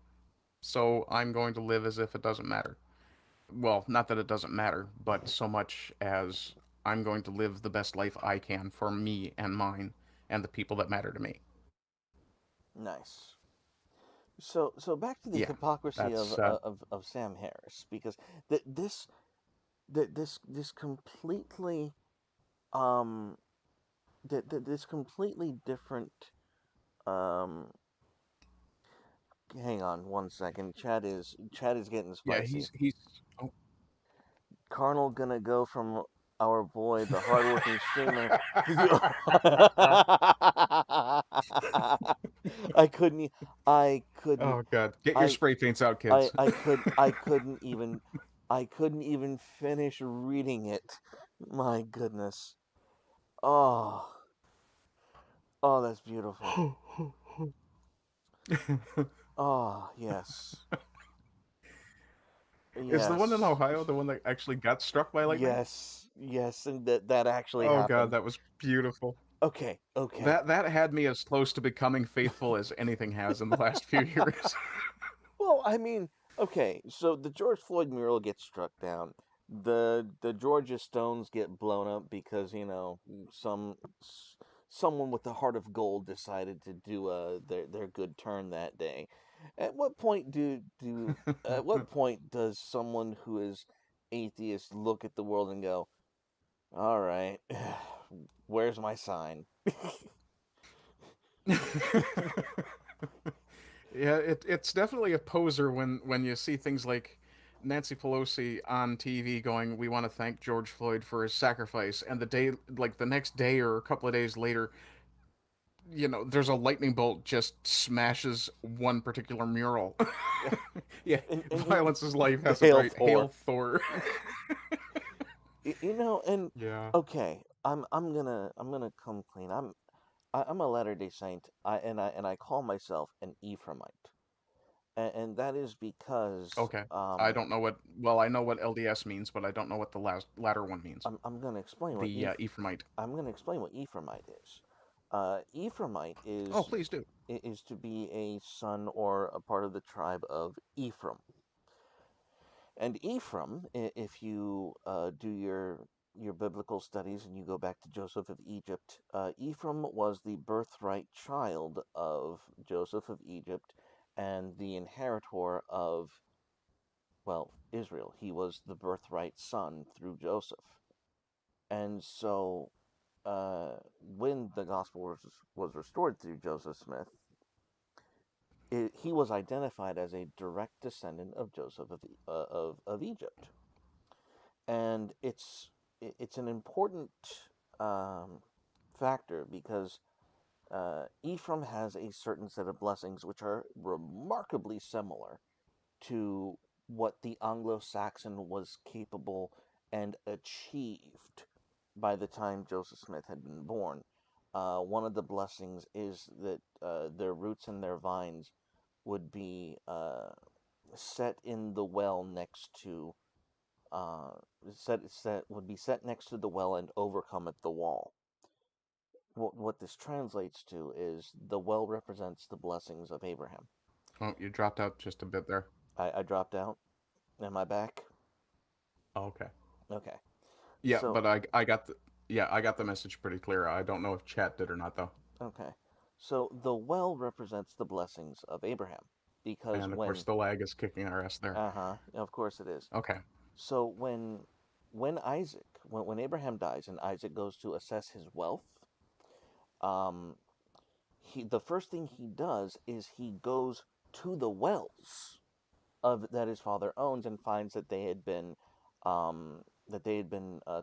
Speaker 2: so I'm going to live as if it doesn't matter. Well, not that it doesn't matter, but so much as I'm going to live the best life I can for me and mine and the people that matter to me.
Speaker 1: Nice. So back to the
Speaker 2: Yeah,
Speaker 1: hypocrisy of
Speaker 2: that's
Speaker 1: Sam Harris, because th- this this completely um this completely different um hang on one second. Chat is getting
Speaker 2: yeah.
Speaker 1: spicy.
Speaker 2: He's oh,
Speaker 1: Carnal gonna go from our boy, the hardworking streamer. I couldn't. I couldn't.
Speaker 2: oh god, get your
Speaker 1: I.
Speaker 2: spray paints out, kids.
Speaker 1: I couldn't even. I couldn't even finish reading it. My goodness. Oh. Oh, that's beautiful. Oh, yes.
Speaker 2: Is the one in
Speaker 1: Yes.
Speaker 2: Ohio the one that actually got struck by lightning?
Speaker 1: Yes. Yes, and that actually
Speaker 2: Oh god,
Speaker 1: happened.
Speaker 2: that was beautiful.
Speaker 1: Okay. Okay.
Speaker 2: That had me as close to becoming faithful as anything has in the last few years.
Speaker 1: Well, I mean, okay, so the George Floyd mural gets struck down. The Georgia Stones get blown up because, some someone with the heart of gold decided to do their good turn that day. At what point does someone who is atheist look at the world and go, "All right, where's my sign?"
Speaker 2: Yeah, it's definitely a poser when you see things like Nancy Pelosi on TV going, "We want to thank George Floyd for his sacrifice," and the next day or a couple of days later, there's a lightning bolt just smashes one particular mural. Yeah,
Speaker 1: And
Speaker 2: violence is life has it
Speaker 1: Hail
Speaker 2: right. Hail
Speaker 1: Thor.
Speaker 2: Thor.
Speaker 1: And
Speaker 2: Yeah.
Speaker 1: okay, I'm gonna come clean. I'm a Latter-day Saint. I call myself an Ephraimite, and that is because
Speaker 2: Okay. I don't know what. Well, I know what LDS means, but I don't know what the last latter one means.
Speaker 1: I'm gonna explain what
Speaker 2: The Ephraimite.
Speaker 1: Ephraimite is. Ephraimite
Speaker 2: Oh, please do.
Speaker 1: is to be a son or a part of the tribe of Ephraim. And Ephraim, if you do your biblical studies and you go back to Joseph of Egypt, Ephraim was the birthright child of Joseph of Egypt and the inheritor of, well, Israel. He was the birthright son through Joseph. And so when the gospel was restored through Joseph Smith, he was identified as a direct descendant of Joseph of Egypt. And it's an important um, factor because Ephraim has a certain set of blessings which are remarkably similar to what the Anglo-Saxon was capable and achieved by the time Joseph Smith had been born. One of the blessings is that their roots and their vines would be set in the well next to uh, set next to the well and overcome at the wall. What this translates to is the well represents the blessings of Abraham.
Speaker 2: Oh, you dropped out just a bit there.
Speaker 1: I dropped out. Am I back?
Speaker 2: Oh, okay.
Speaker 1: Okay.
Speaker 2: Yeah,
Speaker 1: So
Speaker 2: but I got the message pretty clear. I don't know if chat did or not though.
Speaker 1: Okay. So the well represents the blessings of Abraham because
Speaker 2: And of course,
Speaker 1: when
Speaker 2: the lag is kicking our ass there.
Speaker 1: uh-huh, of course it is.
Speaker 2: Okay.
Speaker 1: So when Abraham dies and Isaac goes to assess his wealth, um the first thing he does is he goes to the wells of that his father owns and finds that they had been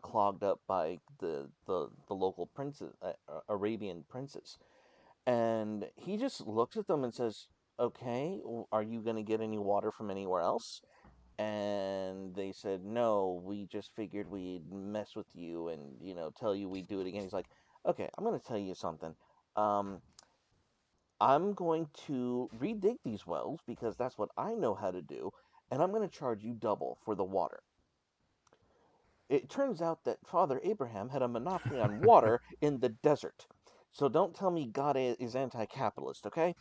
Speaker 1: clogged up by the local princes, Arabian princes. And he just looks at them and says, "Okay, are you going to get any water from anywhere else?" And they said, "No, we just figured we'd mess with you and, tell you we'd do it again." He's like, "Okay, I'm going to tell you something. Um, I'm going to redig these wells because that's what I know how to do, and I'm going to charge you double for the water." It turns out that Father Abraham had a monopoly on water in the desert. So don't tell me God is anti-capitalist, okay?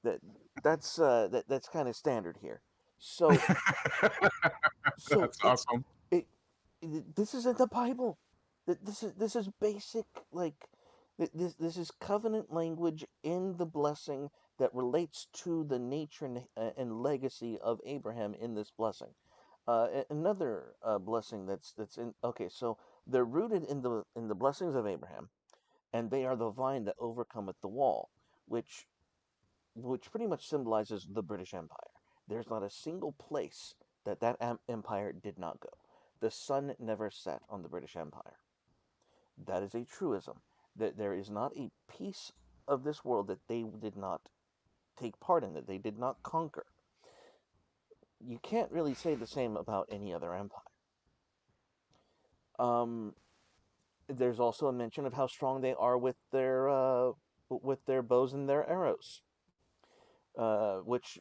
Speaker 1: That that's kind of standard here. So so
Speaker 2: That's awesome.
Speaker 1: it, this is in the Bible. This is basic, like, this is covenant language in the blessing that relates to the nature and legacy of Abraham in this blessing. Another blessing that's in, okay, so they're rooted in the blessings of Abraham, and they are the vine that overcometh the wall, which pretty much symbolizes the British Empire. There's not a single place that empire did not go. The sun never set on the British Empire. That is a truism. That there is not a piece of this world that they did not take part in, that they did not conquer. You can't really say the same about any other empire. Um, there's also a mention of how strong they are with their bows and their arrows, which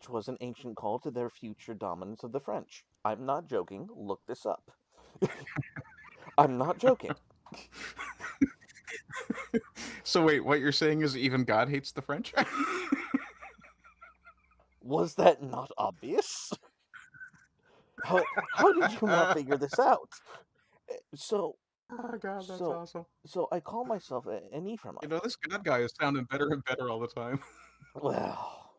Speaker 1: was an ancient call to their future dominance of the French. I'm not joking. Look this up. I'm not joking.
Speaker 2: So wait, what you're saying is even God hates the French?
Speaker 1: Was that not obvious? How did you not
Speaker 2: Oh
Speaker 1: figure this out? So
Speaker 2: God, that's
Speaker 1: so
Speaker 2: awesome.
Speaker 1: so I call myself an
Speaker 2: You
Speaker 1: Ephraimite.
Speaker 2: know, this God guy is sounding better and better all the time.
Speaker 1: Well,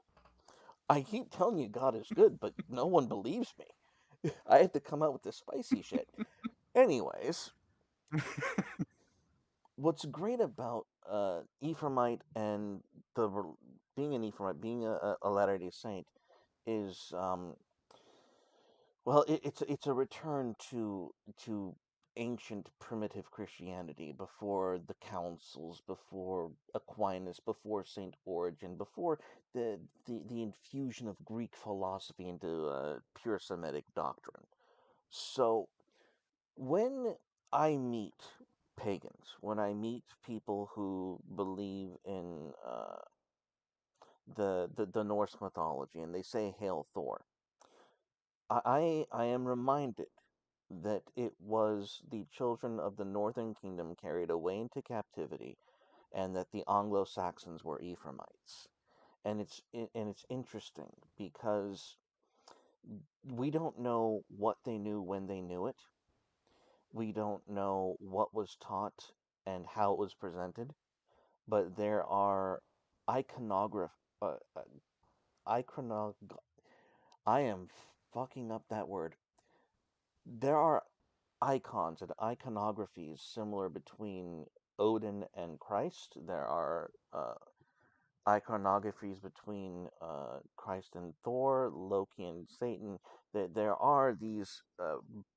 Speaker 1: I keep telling you God is good, but no one believes me. I had to come out with the spicy shit. Anyways, what's great about Ephraimite and being an Ephraimite, being a Latter Day Saint, is well, it's a return to ancient primitive Christianity before the councils, before Aquinas, before Saint Origen, before the infusion of Greek philosophy into pure Semitic doctrine. So when I meet pagans, when I meet people who believe in the Norse mythology, and they say "Hail Thor," I am reminded that it was the children of the Northern Kingdom carried away into captivity, and that the Anglo-Saxons were Ephraimites. And it's interesting because we don't know what they knew when they knew it. We don't know what was taught and how it was presented, but there are iconograph uh, uh, iconog I am fucking up that word. There are icons and iconographies similar between Odin and Christ. There are iconographies between Christ and Thor, Loki and Satan. There are these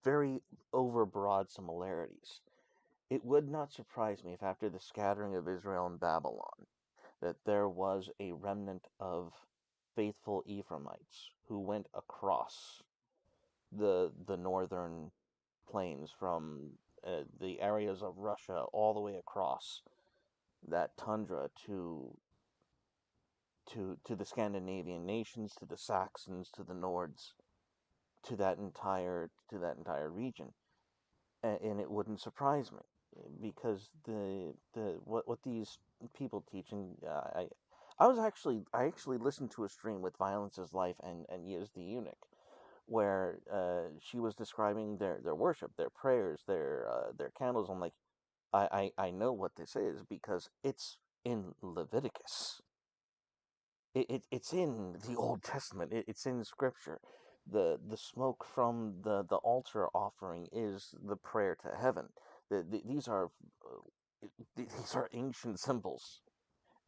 Speaker 1: very overbroad similarities. It would not surprise me if after the scattering of Israel and Babylon, that there was a remnant of faithful Ephraimites who went across the northern plains from the areas of Russia all the way across that tundra to the Scandinavian nations, to the Saxons, to the Nords, to that entire region. And it wouldn't surprise me because the what these people teach, and I actually listened to a stream with Violence's Life and Yiz the Eunuch, where she was describing their worship, their prayers, their candles. I'm like, I know what this is because it's in Leviticus. It's in the Old Testament. It's in Scripture. The smoke from the altar offering is the prayer to heaven. These are these are ancient symbols,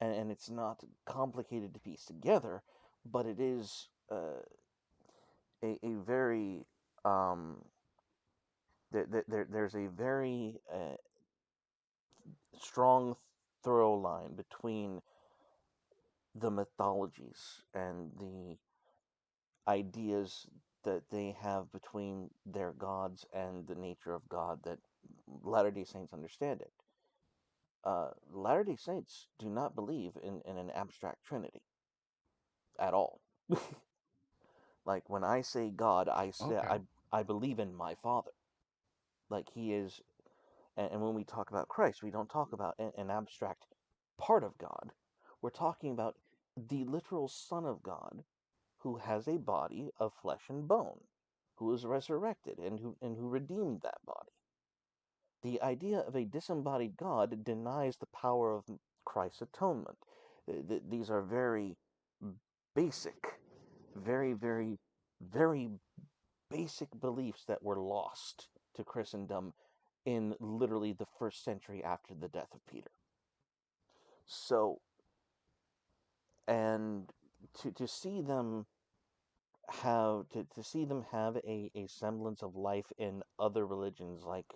Speaker 1: and it's not complicated to piece together, but it is a very there's a very strong throw line between the mythologies and the ideas that they have between their gods and the nature of God that Latter day Saints understand it. Latter day Saints do not believe in an abstract trinity at all. Like when I say God,
Speaker 2: Okay.
Speaker 1: I believe in my Father. Like he is, and when we talk about Christ, we don't talk about an abstract part of God. We're talking about the literal Son of God who has a body of flesh and bone, who is resurrected and who redeemed that body. The idea of a disembodied God denies the power of Christ's atonement. These are very basic, very, very basic beliefs that were lost to Christendom in literally the first century after the death of Peter. So, and to see them to see them have a semblance of life in other religions like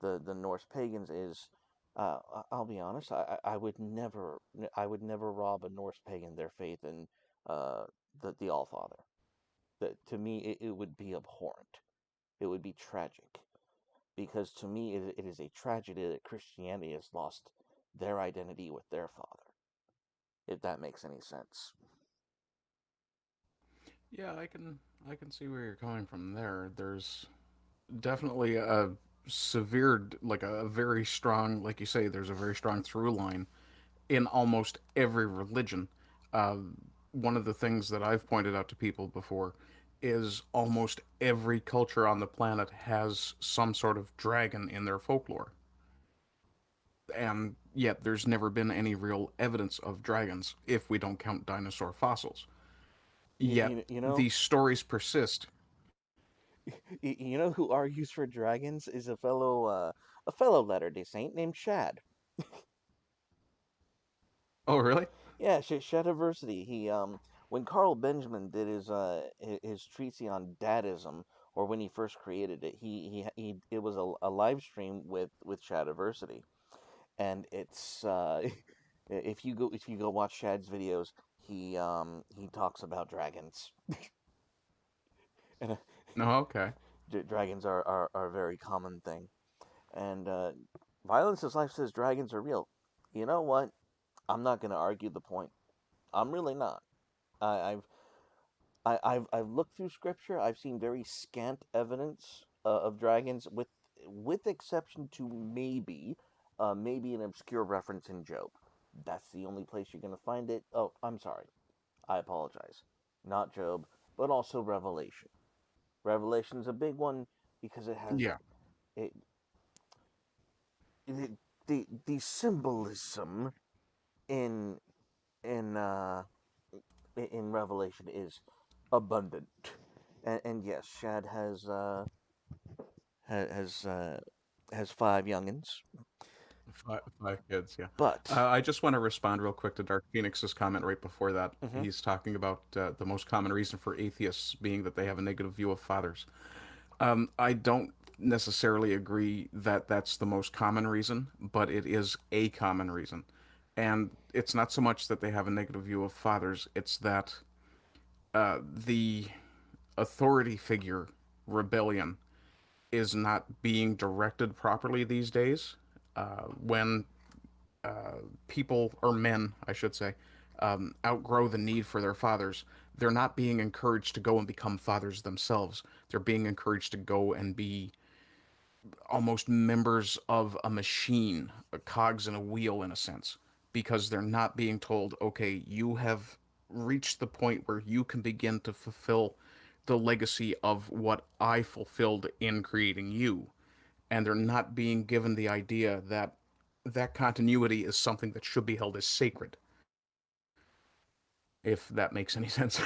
Speaker 1: the Norse pagans is I'll be honest, I would never rob a Norse pagan their faith in uh, the Allfather. That to me it would be abhorrent. It would be tragic because to me it is a tragedy that Christianity has lost their identity with their father. If that makes any sense.
Speaker 2: Yeah, I can see where you're coming from there. There's definitely a severe, like a very strong, like you say, there's a very strong through line in almost every religion. Uh, One of the things that I've pointed out to people before is almost every culture on the planet has some sort of dragon in their folklore. And yet there's never been any real evidence of dragons if we don't count dinosaur fossils. Yet
Speaker 1: You know,
Speaker 2: these stories persist.
Speaker 1: you know who argues for dragons is a fellow Latter-day Saint named Shad.
Speaker 2: Oh, really?
Speaker 1: Yeah, Shadiversity. He when Carl Benjamin did his treatise on Dadism, or when he first created it, he it was a live stream with Shadiversity, and it's if you go watch Shad's videos, he talks about dragons, and
Speaker 2: No, okay.
Speaker 1: dragons are a very common thing. And Violence is Life says dragons are real. You know what? I'm not going to argue the point. I'm really not. I, I've I've looked through scripture. I've seen very scant evidence of dragons, with exception to maybe an obscure reference in Job. That's the only place you're going to find it. Oh, I'm sorry. I apologize. Not Job, but also Revelation. Revelation's a big one because it has
Speaker 2: Yeah.
Speaker 1: it, it the symbolism in in uh in Revelation is abundant. And yes, Shad has has five youngins,
Speaker 2: Five kids, yeah.
Speaker 1: but
Speaker 2: I just want to respond real quick to Dark Phoenix's comment right before that.
Speaker 1: mhm,
Speaker 2: He's talking about the most common reason for atheists being that they have a negative view of fathers. I don't necessarily agree that that's the most common reason, but it is a common reason. And it's not so much that they have a negative view of fathers, it's that the authority figure rebellion is not being directed properly these days. When people, or men, I should say, outgrow the need for their fathers, they're not being encouraged to go and become fathers themselves. They're being encouraged to go and be almost members of a machine, cogs in a wheel in a sense, because they're not being told, okay, you have reached the point where you can begin to fulfill the legacy of what I fulfilled in creating you. And they're not being given the idea that that continuity is something that should be held as sacred, if that makes any sense.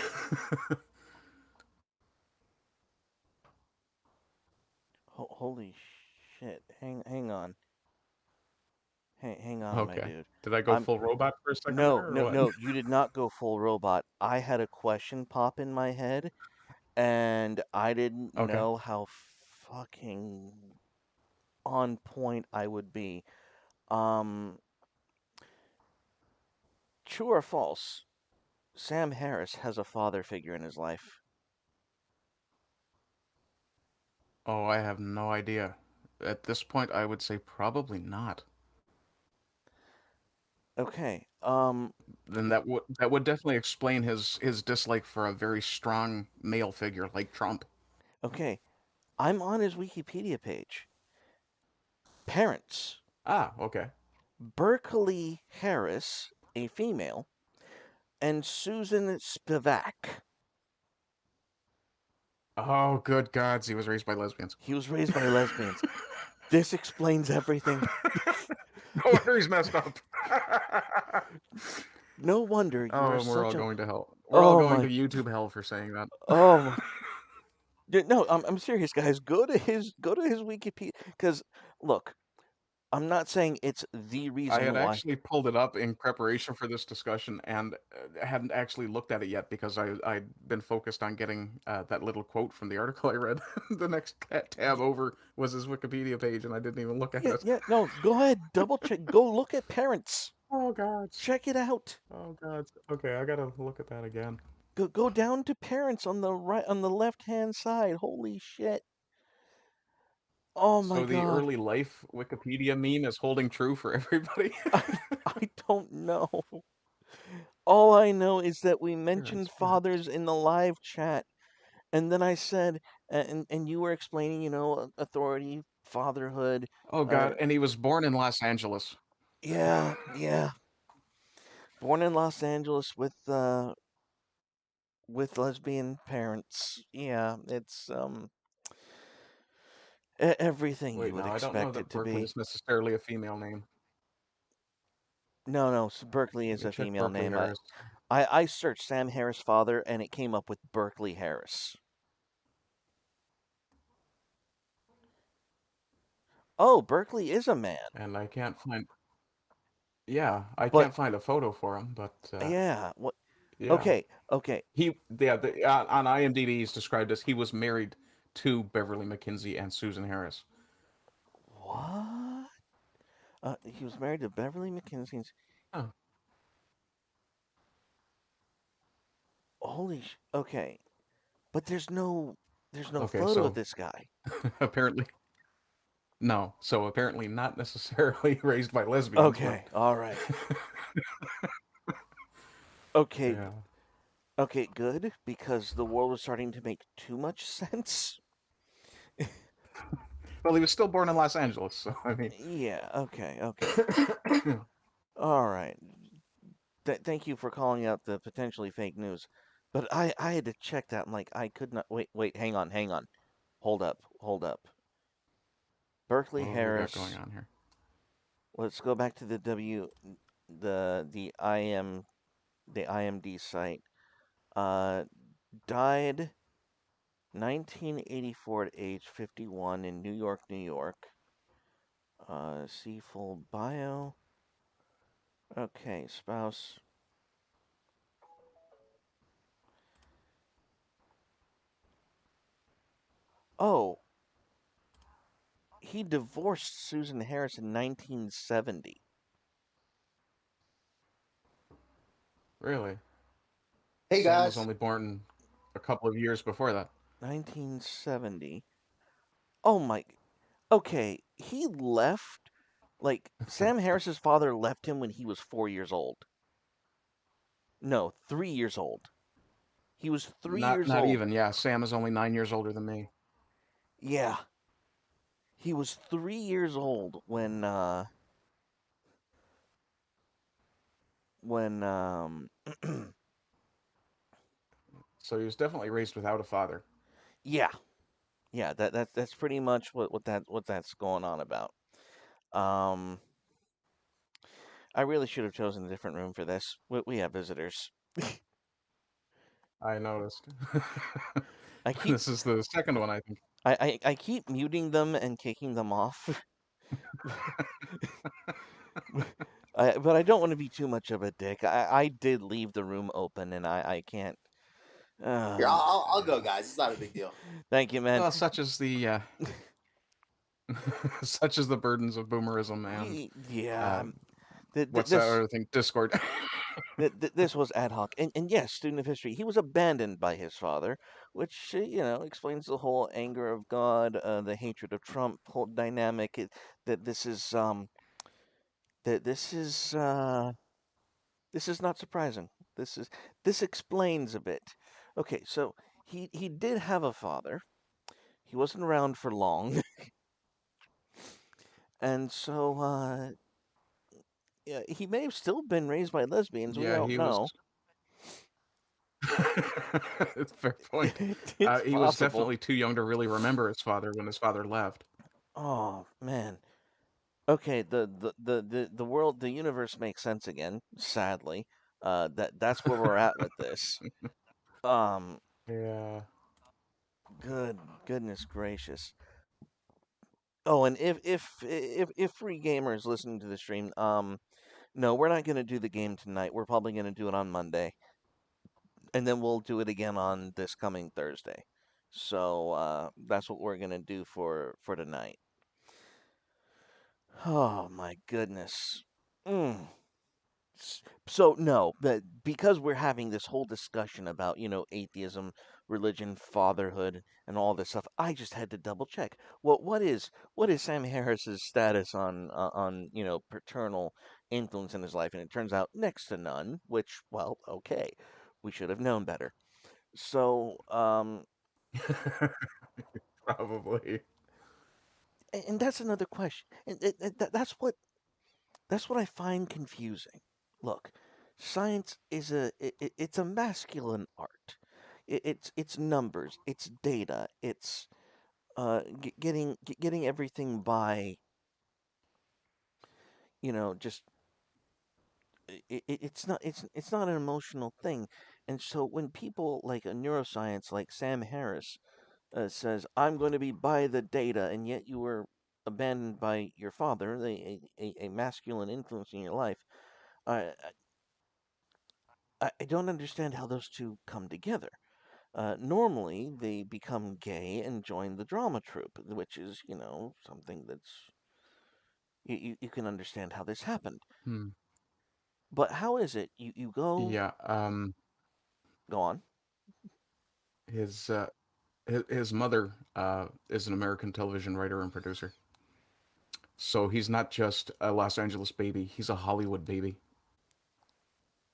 Speaker 1: Holy shit! Hang on, hang on, my
Speaker 2: Okay.
Speaker 1: dude.
Speaker 2: Did I go
Speaker 1: I'm
Speaker 2: full robot for a second
Speaker 1: no,
Speaker 2: there, or
Speaker 1: no,
Speaker 2: what?
Speaker 1: no. You did not go full robot. I had a question pop in my head, and I didn't
Speaker 2: Okay.
Speaker 1: know how fucking on point I would be. Um, True or false? Sam Harris has a father figure in his life.
Speaker 2: Oh, I have no idea. At this point, I would say probably not.
Speaker 1: Okay.
Speaker 2: Then that would definitely explain his dislike for a very strong male figure like Trump.
Speaker 1: Okay. I'm on his Wikipedia page. Parents:
Speaker 2: Ah, okay.
Speaker 1: Berkeley Harris, a female, and Susan Spivak.
Speaker 2: Oh, good gods, he was raised by lesbians.
Speaker 1: He was raised by lesbians. This explains everything.
Speaker 2: No wonder he's messed up.
Speaker 1: No wonder you are
Speaker 2: Oh, we're all
Speaker 1: such a.
Speaker 2: going to hell. We're all
Speaker 1: Oh
Speaker 2: going to
Speaker 1: my.
Speaker 2: YouTube hell for saying that.
Speaker 1: Oh my. No, I'm serious, guys. Go to his Wikipedia because look, I'm not saying it's the
Speaker 2: I
Speaker 1: reason
Speaker 2: had
Speaker 1: why.
Speaker 2: actually pulled it up in preparation for this discussion and hadn't actually looked at it yet because I'd been focused on getting that little quote from the article I read. The next tab over was his Wikipedia page, and I didn't even look at
Speaker 1: Yeah,
Speaker 2: it.
Speaker 1: yeah. No, go ahead. Double check. Go look at Parents.
Speaker 2: Oh God.
Speaker 1: Check it out.
Speaker 2: Oh God. Okay, I gotta look at that again.
Speaker 1: Go down to Parents on the right, on the left hand side. Holy shit. Oh my
Speaker 2: So the
Speaker 1: god.
Speaker 2: early life Wikipedia meme is holding true for everybody.
Speaker 1: I I don't know. All I know is that we
Speaker 2: Parents,
Speaker 1: mentioned
Speaker 2: parents.
Speaker 1: fathers in the live chat, and then I said, and you were explaining, authority, fatherhood.
Speaker 2: Oh
Speaker 1: Uh,
Speaker 2: God, and he was born in Los Angeles.
Speaker 1: yeah, yeah. Born in Los Angeles with lesbian parents. Yeah, it's everything
Speaker 2: Wait,
Speaker 1: you would
Speaker 2: no, I don't know
Speaker 1: expect it
Speaker 2: that
Speaker 1: to
Speaker 2: Berkeley
Speaker 1: be.
Speaker 2: is necessarily a female name.
Speaker 1: No, no, Berkeley
Speaker 2: Let
Speaker 1: is
Speaker 2: me
Speaker 1: a
Speaker 2: check
Speaker 1: female
Speaker 2: Berkeley
Speaker 1: name.
Speaker 2: Harris.
Speaker 1: I searched Sam Harris father, and it came up with Berkeley Harris. Oh, Berkeley is a man.
Speaker 2: And I can't find. Yeah, I
Speaker 1: But
Speaker 2: can't find a photo for him, but
Speaker 1: yeah, what?
Speaker 2: yeah,
Speaker 1: Okay, okay.
Speaker 2: on IMDb he's described as he was married to Beverly McKinsey and Susan Harris.
Speaker 1: What? He was married to Beverly McKinsey's.
Speaker 2: Oh,
Speaker 1: Okay, but there's no
Speaker 2: okay,
Speaker 1: photo of
Speaker 2: so
Speaker 1: this guy.
Speaker 2: apparently no, so apparently not necessarily raised by lesbians, but
Speaker 1: Okay, all right. Okay,
Speaker 2: yeah.
Speaker 1: okay, good because the world was starting to make too much sense.
Speaker 2: Well, he was still born in Los Angeles, so I mean,
Speaker 1: Yeah. Okay. Okay. All right. Thank you for calling out the potentially fake news, but I had to check that. I'm like, I could not wait. Hang on. Hold up. Berkeley
Speaker 2: what have we got going
Speaker 1: Harris.
Speaker 2: on here?
Speaker 1: Let's go back to the IMD site. Uh, Died 1984 at age 51 in New York, New York. See full bio. Okay, spouse. Oh, he divorced Susan Harris in 1970.
Speaker 2: Really?
Speaker 3: Hey
Speaker 2: Sam was
Speaker 3: guys.
Speaker 2: only born a couple of years before that.
Speaker 1: 1970. Oh my. Okay, he left. Like, Sam Harris's father left him when he was 4 years old. No, 3 years old. He was three
Speaker 2: Not
Speaker 1: years
Speaker 2: not
Speaker 1: old.
Speaker 2: even. Yeah, Sam is only 9 years older than me.
Speaker 1: Yeah, he was 3 years old when
Speaker 2: So he was definitely raised without a father.
Speaker 1: yeah, yeah, that's pretty much what that's going on about. Um I really should have chosen a different room for this. We have visitors.
Speaker 2: I noticed.
Speaker 1: I keep
Speaker 2: This is the second one, I think.
Speaker 1: I keep muting them and kicking them off. But I don't want to be too much of a dick. I did leave the room open, and I can't.
Speaker 3: Here,
Speaker 1: Uh,
Speaker 3: I'll go, guys. It's not a big deal.
Speaker 1: Thank you, man.
Speaker 2: Well, such is the such is the burdens of boomerism and
Speaker 1: Yeah,
Speaker 2: uh, what's that
Speaker 1: this
Speaker 2: other thing? Discord.
Speaker 1: this was ad hoc, and yes, student of history. He was abandoned by his father, which explains the whole anger of God, the hatred of Trump, whole dynamic. That that this is not surprising. This explains a bit. Okay, so he did have a father. He wasn't around for long, and so yeah, he may have still been raised by lesbians. We
Speaker 2: Yeah,
Speaker 1: don't
Speaker 2: he was.
Speaker 1: know.
Speaker 2: Fair point.
Speaker 1: It's
Speaker 2: He was
Speaker 1: possible.
Speaker 2: definitely too young to really remember his father when his father left.
Speaker 1: Oh man. Okay, the world, the universe makes sense again. Sadly, that's where we're at with this. Um,
Speaker 2: Yeah.
Speaker 1: goodness gracious. Oh, and if free gamers listening to the stream, no, we're not gonna do the game tonight. We're probably gonna do it on Monday, and then we'll do it again on this coming Thursday. So that's what we're gonna do for tonight. Oh my goodness. Mm. So no, but because we're having this whole discussion about atheism, religion, fatherhood, and all this stuff, I just had to double check. What is Sam Harris's status on paternal influence in his life? And it turns out next to none. Which, well, okay, we should have known better. So
Speaker 2: Probably.
Speaker 1: and that's another question. And that's what I find confusing. Look, science is it's a masculine art. It's numbers, it's data, it's getting everything by just it's not an emotional thing. And so when people like a neuroscience like Sam Harris says, "I'm going to be by the data," and yet you were abandoned by your father, a masculine influence in your life. I, I don't understand how those two come together. Normally, they become gay and join the drama troupe, which is, something that's you can understand how this happened.
Speaker 2: Hmm.
Speaker 1: But how is it you go
Speaker 2: Yeah.
Speaker 1: go on?
Speaker 2: His his mother is an American television writer and producer. So he's not just a Los Angeles baby; he's a Hollywood baby.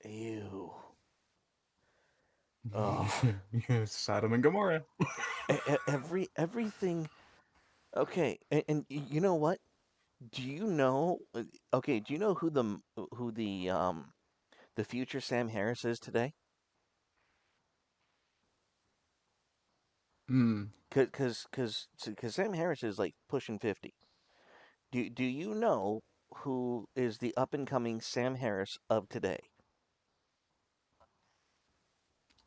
Speaker 1: Ew. Oh,
Speaker 2: Sodom and Gomorrah.
Speaker 1: everything. Okay, and you know what? Do you know? Okay, do you know who the future Sam Harris is today?
Speaker 2: Hmm.
Speaker 1: Because Sam Harris is like pushing 50. Do you know who is the up and coming Sam Harris of today?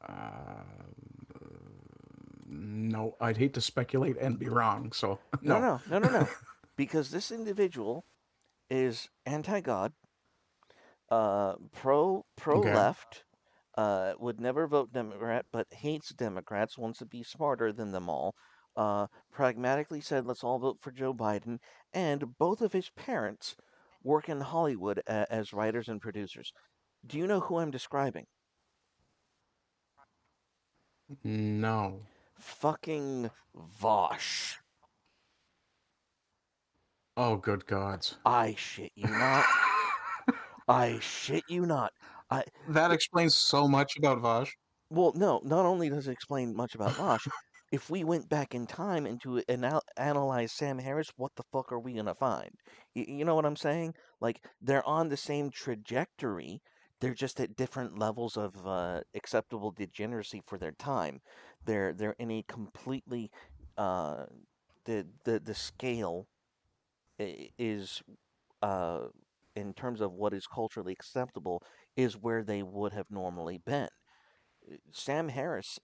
Speaker 2: Uh, no, I'd hate to speculate and be wrong. So
Speaker 1: No,
Speaker 2: no.
Speaker 1: no, no, no, no. Because this individual is anti-God, pro
Speaker 2: Okay.
Speaker 1: left, would never vote Democrat, but hates Democrats, wants to be smarter than them all. Pragmatically said, "Let's all vote for Joe Biden." And both of his parents work in Hollywood as writers and producers. Do you know who I'm describing?
Speaker 2: No.
Speaker 1: Fucking Vosh.
Speaker 2: Oh, good gods.
Speaker 1: I shit you not. I shit you not. I
Speaker 2: That explains so much about Vash.
Speaker 1: Well, no. Not only does it explain much about Vosh, if we went back in time and to analyze Sam Harris, what the fuck are we gonna find? You know what I'm saying? Like they're on the same trajectory. They're just at different levels of acceptable degeneracy for their time. They're in a completely uh, the scale is uh, in terms of what is culturally acceptable, is where they would have normally been. Sam Harris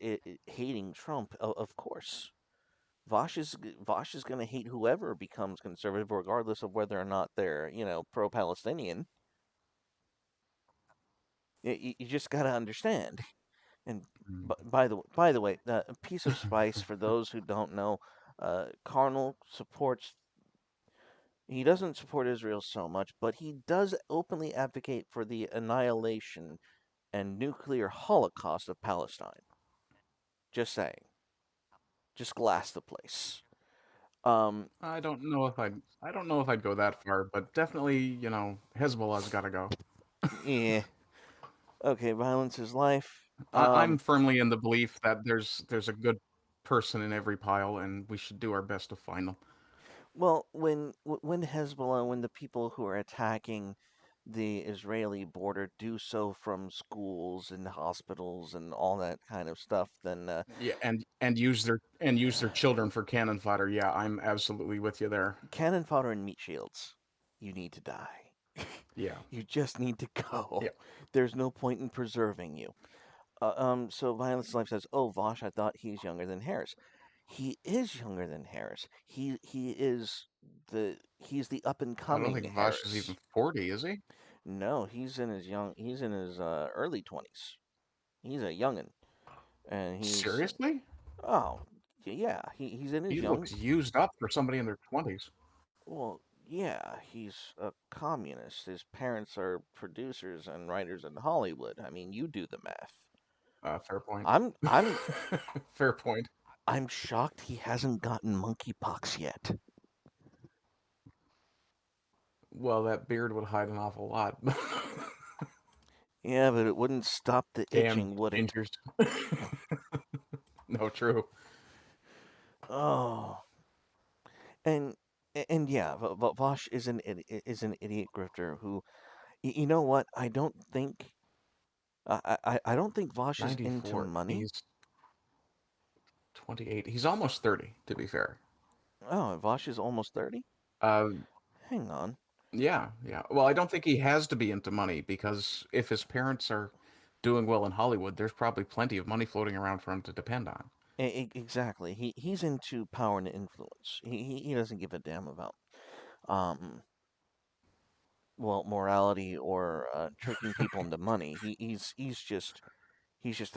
Speaker 1: hating Trump, of course. Vosh is going to hate whoever becomes conservative, regardless of whether or not they're pro-Palestinian. You just got to understand. And
Speaker 2: Mm.
Speaker 1: by the way, a piece of spice for those who don't know, Carnal supports. He doesn't support Israel so much, but he does openly advocate for the annihilation and nuclear holocaust of Palestine. Just saying. Just glass the place. Um,
Speaker 2: I don't know if I'd go that far, but definitely, Hezbollah's got to go.
Speaker 1: yeah. Okay, violence is life.
Speaker 2: I'm firmly in the belief that there's a good person in every pile, and we should do our best to find them.
Speaker 1: Well, when Hezbollah, when the people who are attacking the Israeli border do so from schools and hospitals and all that kind of stuff, then
Speaker 2: Yeah, and use their children for cannon fodder. Yeah, I'm absolutely with you there.
Speaker 1: cannon fodder and meat shields, you need to die.
Speaker 2: Yeah,
Speaker 1: You just need to
Speaker 2: yeah.
Speaker 1: go. There's no point in preserving you. So Violence Life says, "Oh, Vosh, I thought he's younger than Harris. He is younger than Harris. He's the up and
Speaker 2: I don't
Speaker 1: coming
Speaker 2: think Vash is even
Speaker 1: Harris.
Speaker 2: 40, is he?
Speaker 1: No, he's in his early 20s. He's a youngin, and
Speaker 2: Seriously?
Speaker 1: oh yeah, he's in his
Speaker 2: He
Speaker 1: young
Speaker 2: looks used up for somebody in their 20s.
Speaker 1: well yeah, he's a communist. His parents are producers and writers in Hollywood. I mean, you do the math.
Speaker 2: Fair point.
Speaker 1: I'm I'm
Speaker 2: Fair point.
Speaker 1: I'm shocked he hasn't gotten monkeypox yet.
Speaker 2: Well, that beard would hide an awful lot.
Speaker 1: Yeah, but it wouldn't stop the
Speaker 2: Damn
Speaker 1: itching, would it?
Speaker 2: gingers. No, true.
Speaker 1: Oh, and and yeah, Vosh is an idiot grifter who, you know what? I don't think Vosh is into
Speaker 2: 94.
Speaker 1: money.
Speaker 2: He's 28. He's almost 30, to be fair.
Speaker 1: Oh, Vosh is almost 30?
Speaker 2: Uh,
Speaker 1: Hang on.
Speaker 2: yeah, yeah. Well, I don't think he has to be into money because if his parents are doing well in Hollywood, there's probably plenty of money floating around for him to depend on.
Speaker 1: Exactly. He's into power and influence. He doesn't give a damn about um well, morality or tricking people into money. He's just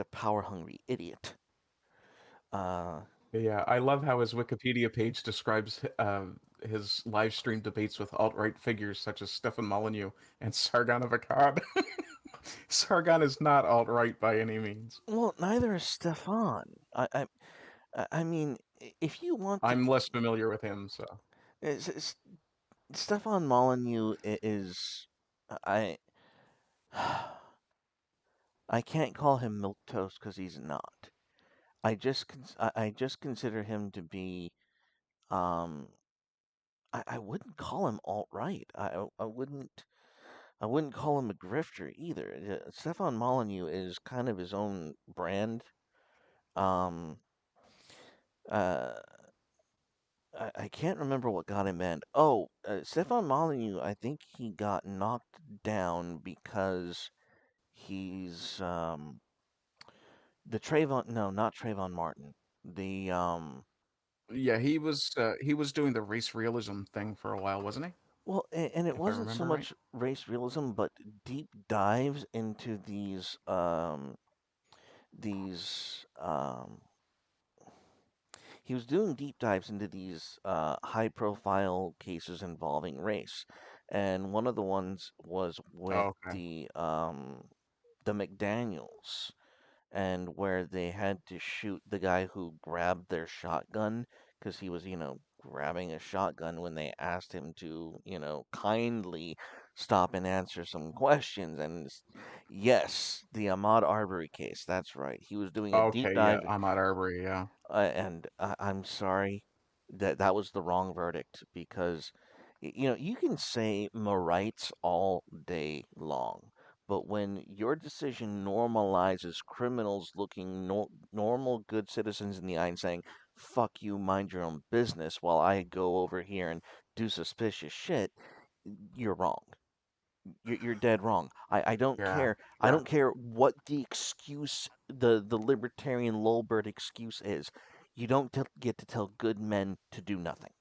Speaker 1: a power hungry idiot. Uh,
Speaker 2: Yeah, I love how his Wikipedia page describes his live stream debates with alt-right figures such as Stefan Molyneux and Sargon of Akkad. Sargon is not alt-right by any means.
Speaker 1: well, neither is Stefan. I mean, if you want to,
Speaker 2: I'm less familiar with him, so.
Speaker 1: it's, Stefan Molyneux is I I can't call him milk toast because he's not. I just consider him to be um I wouldn't call him alt right. I wouldn't call him a grifter either. Stefan Molyneux is kind of his own brand. Um, uh, I can't remember what got him banned. Oh, Stefan Molyneux, I think he got knocked down because he's the Trayvon. No, not Trayvon Martin. The
Speaker 2: Yeah, he was doing the race realism thing for a while, wasn't he?
Speaker 1: well, and it
Speaker 2: If I
Speaker 1: wasn't so
Speaker 2: remember right.
Speaker 1: much race realism, but deep dives into these he was doing deep dives into these high profile cases involving race. And one of the ones was with
Speaker 2: Oh, okay.
Speaker 1: the McDaniels, and where they had to shoot the guy who grabbed their shotgun because he was, grabbing a shotgun when they asked him to, kindly stop and answer some questions. And yes, the Ahmaud Arbery case, that's right. He was doing a deep
Speaker 2: Okay, yeah,
Speaker 1: dive
Speaker 2: Ahmad Arbery, yeah.
Speaker 1: and I'm sorry that that was the wrong verdict because you can say rights all day long, but when your decision normalizes criminals looking normal good citizens in the eye and saying "fuck you, mind your own business" while I go over here and do suspicious shit, you're wrong. you're dead wrong. I don't
Speaker 2: Yeah,
Speaker 1: care. I
Speaker 2: yeah.
Speaker 1: don't care what the excuse, the libertarian lulbird excuse is. You don't get to tell good men to do nothing.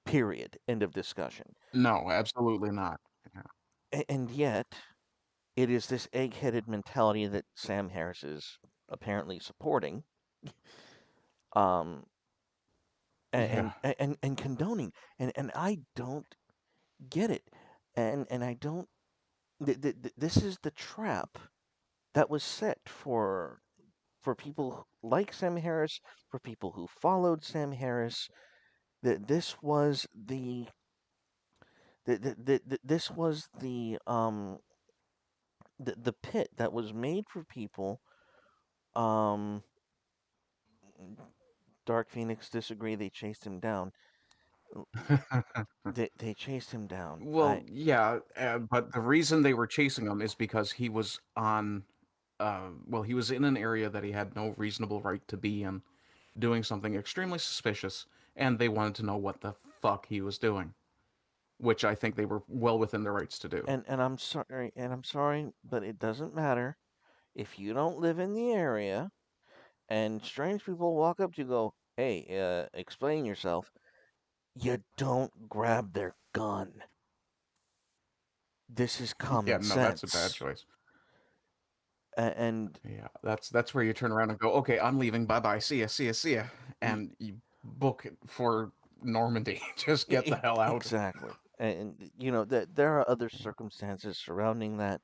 Speaker 1: Period. End of discussion.
Speaker 2: No, absolutely not. Yeah.
Speaker 1: And yet, it is this egg-headed mentality that Sam Harris is apparently supporting, um,
Speaker 2: Yeah.
Speaker 1: and condoning, and I don't get it, and I don't. This is the trap that was set for people like Sam Harris, for people who followed Sam Harris. That this was this was the pit that was made for people. Um, Dark Phoenix disagree. They chased him down. They chased him down.
Speaker 2: Well, yeah, but the reason they were chasing him is because he was on, well, he was in an area that he had no reasonable right to be in, doing something extremely suspicious, and they wanted to know what the fuck he was doing, which I think they were well within their rights to do.
Speaker 1: I'm sorry, but it doesn't matter if you don't live in the area and strange people walk up to you and go, "Hey, explain yourself." You don't grab their gun. This is
Speaker 2: Yeah,
Speaker 1: common
Speaker 2: no, that's a bad
Speaker 1: sense.
Speaker 2: choice.
Speaker 1: And
Speaker 2: Yeah, that's where you turn around and go, okay, I'm leaving. Bye bye. See ya. See ya. See ya.
Speaker 1: y-
Speaker 2: And you book it for Normandy. Just get the hell out.
Speaker 1: exactly. And you know that there are other circumstances surrounding that,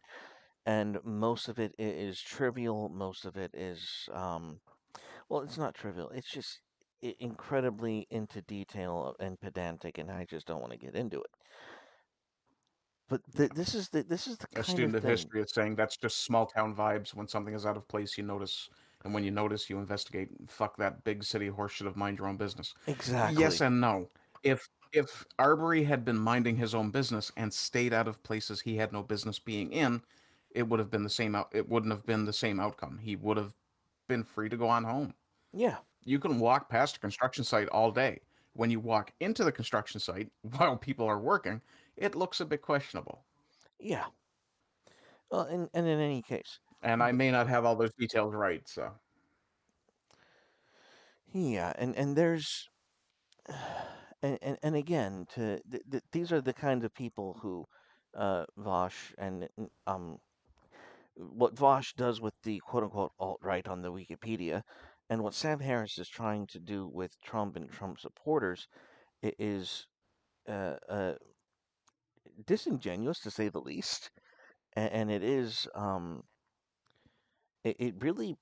Speaker 1: and most of it is trivial. Most of it is, well, it's not trivial. It's just incredibly into detail and pedantic, and I just don't want to get into it. But this is the
Speaker 2: A
Speaker 1: kind of
Speaker 2: student of
Speaker 1: thing.
Speaker 2: history is saying that's just small town vibes. When something is out of place, you notice, and when you notice, you investigate. Fuck that big city horseshit of mind your own business. Yes
Speaker 1: Exactly.
Speaker 2: and no. If Arbery had been minding his own business and stayed out of places he had no business being in, it would have been the same out. It wouldn't have been the same outcome. He would have been free to go on home.
Speaker 1: Yeah.
Speaker 2: You can walk past a construction site all day. When you walk into the construction site while people are working, it looks a bit questionable.
Speaker 1: Yeah. Well, and in any case,
Speaker 2: And I
Speaker 1: b-
Speaker 2: may not have all those details right, so.
Speaker 1: yeah, and there's and again, these are the kinds of people who Vosh and what Vosh does with the quote unquote alt right on the Wikipedia, and what Sam Harris is trying to do with Trump and Trump supporters is uh, uh, disingenuous to say the least, and it is it really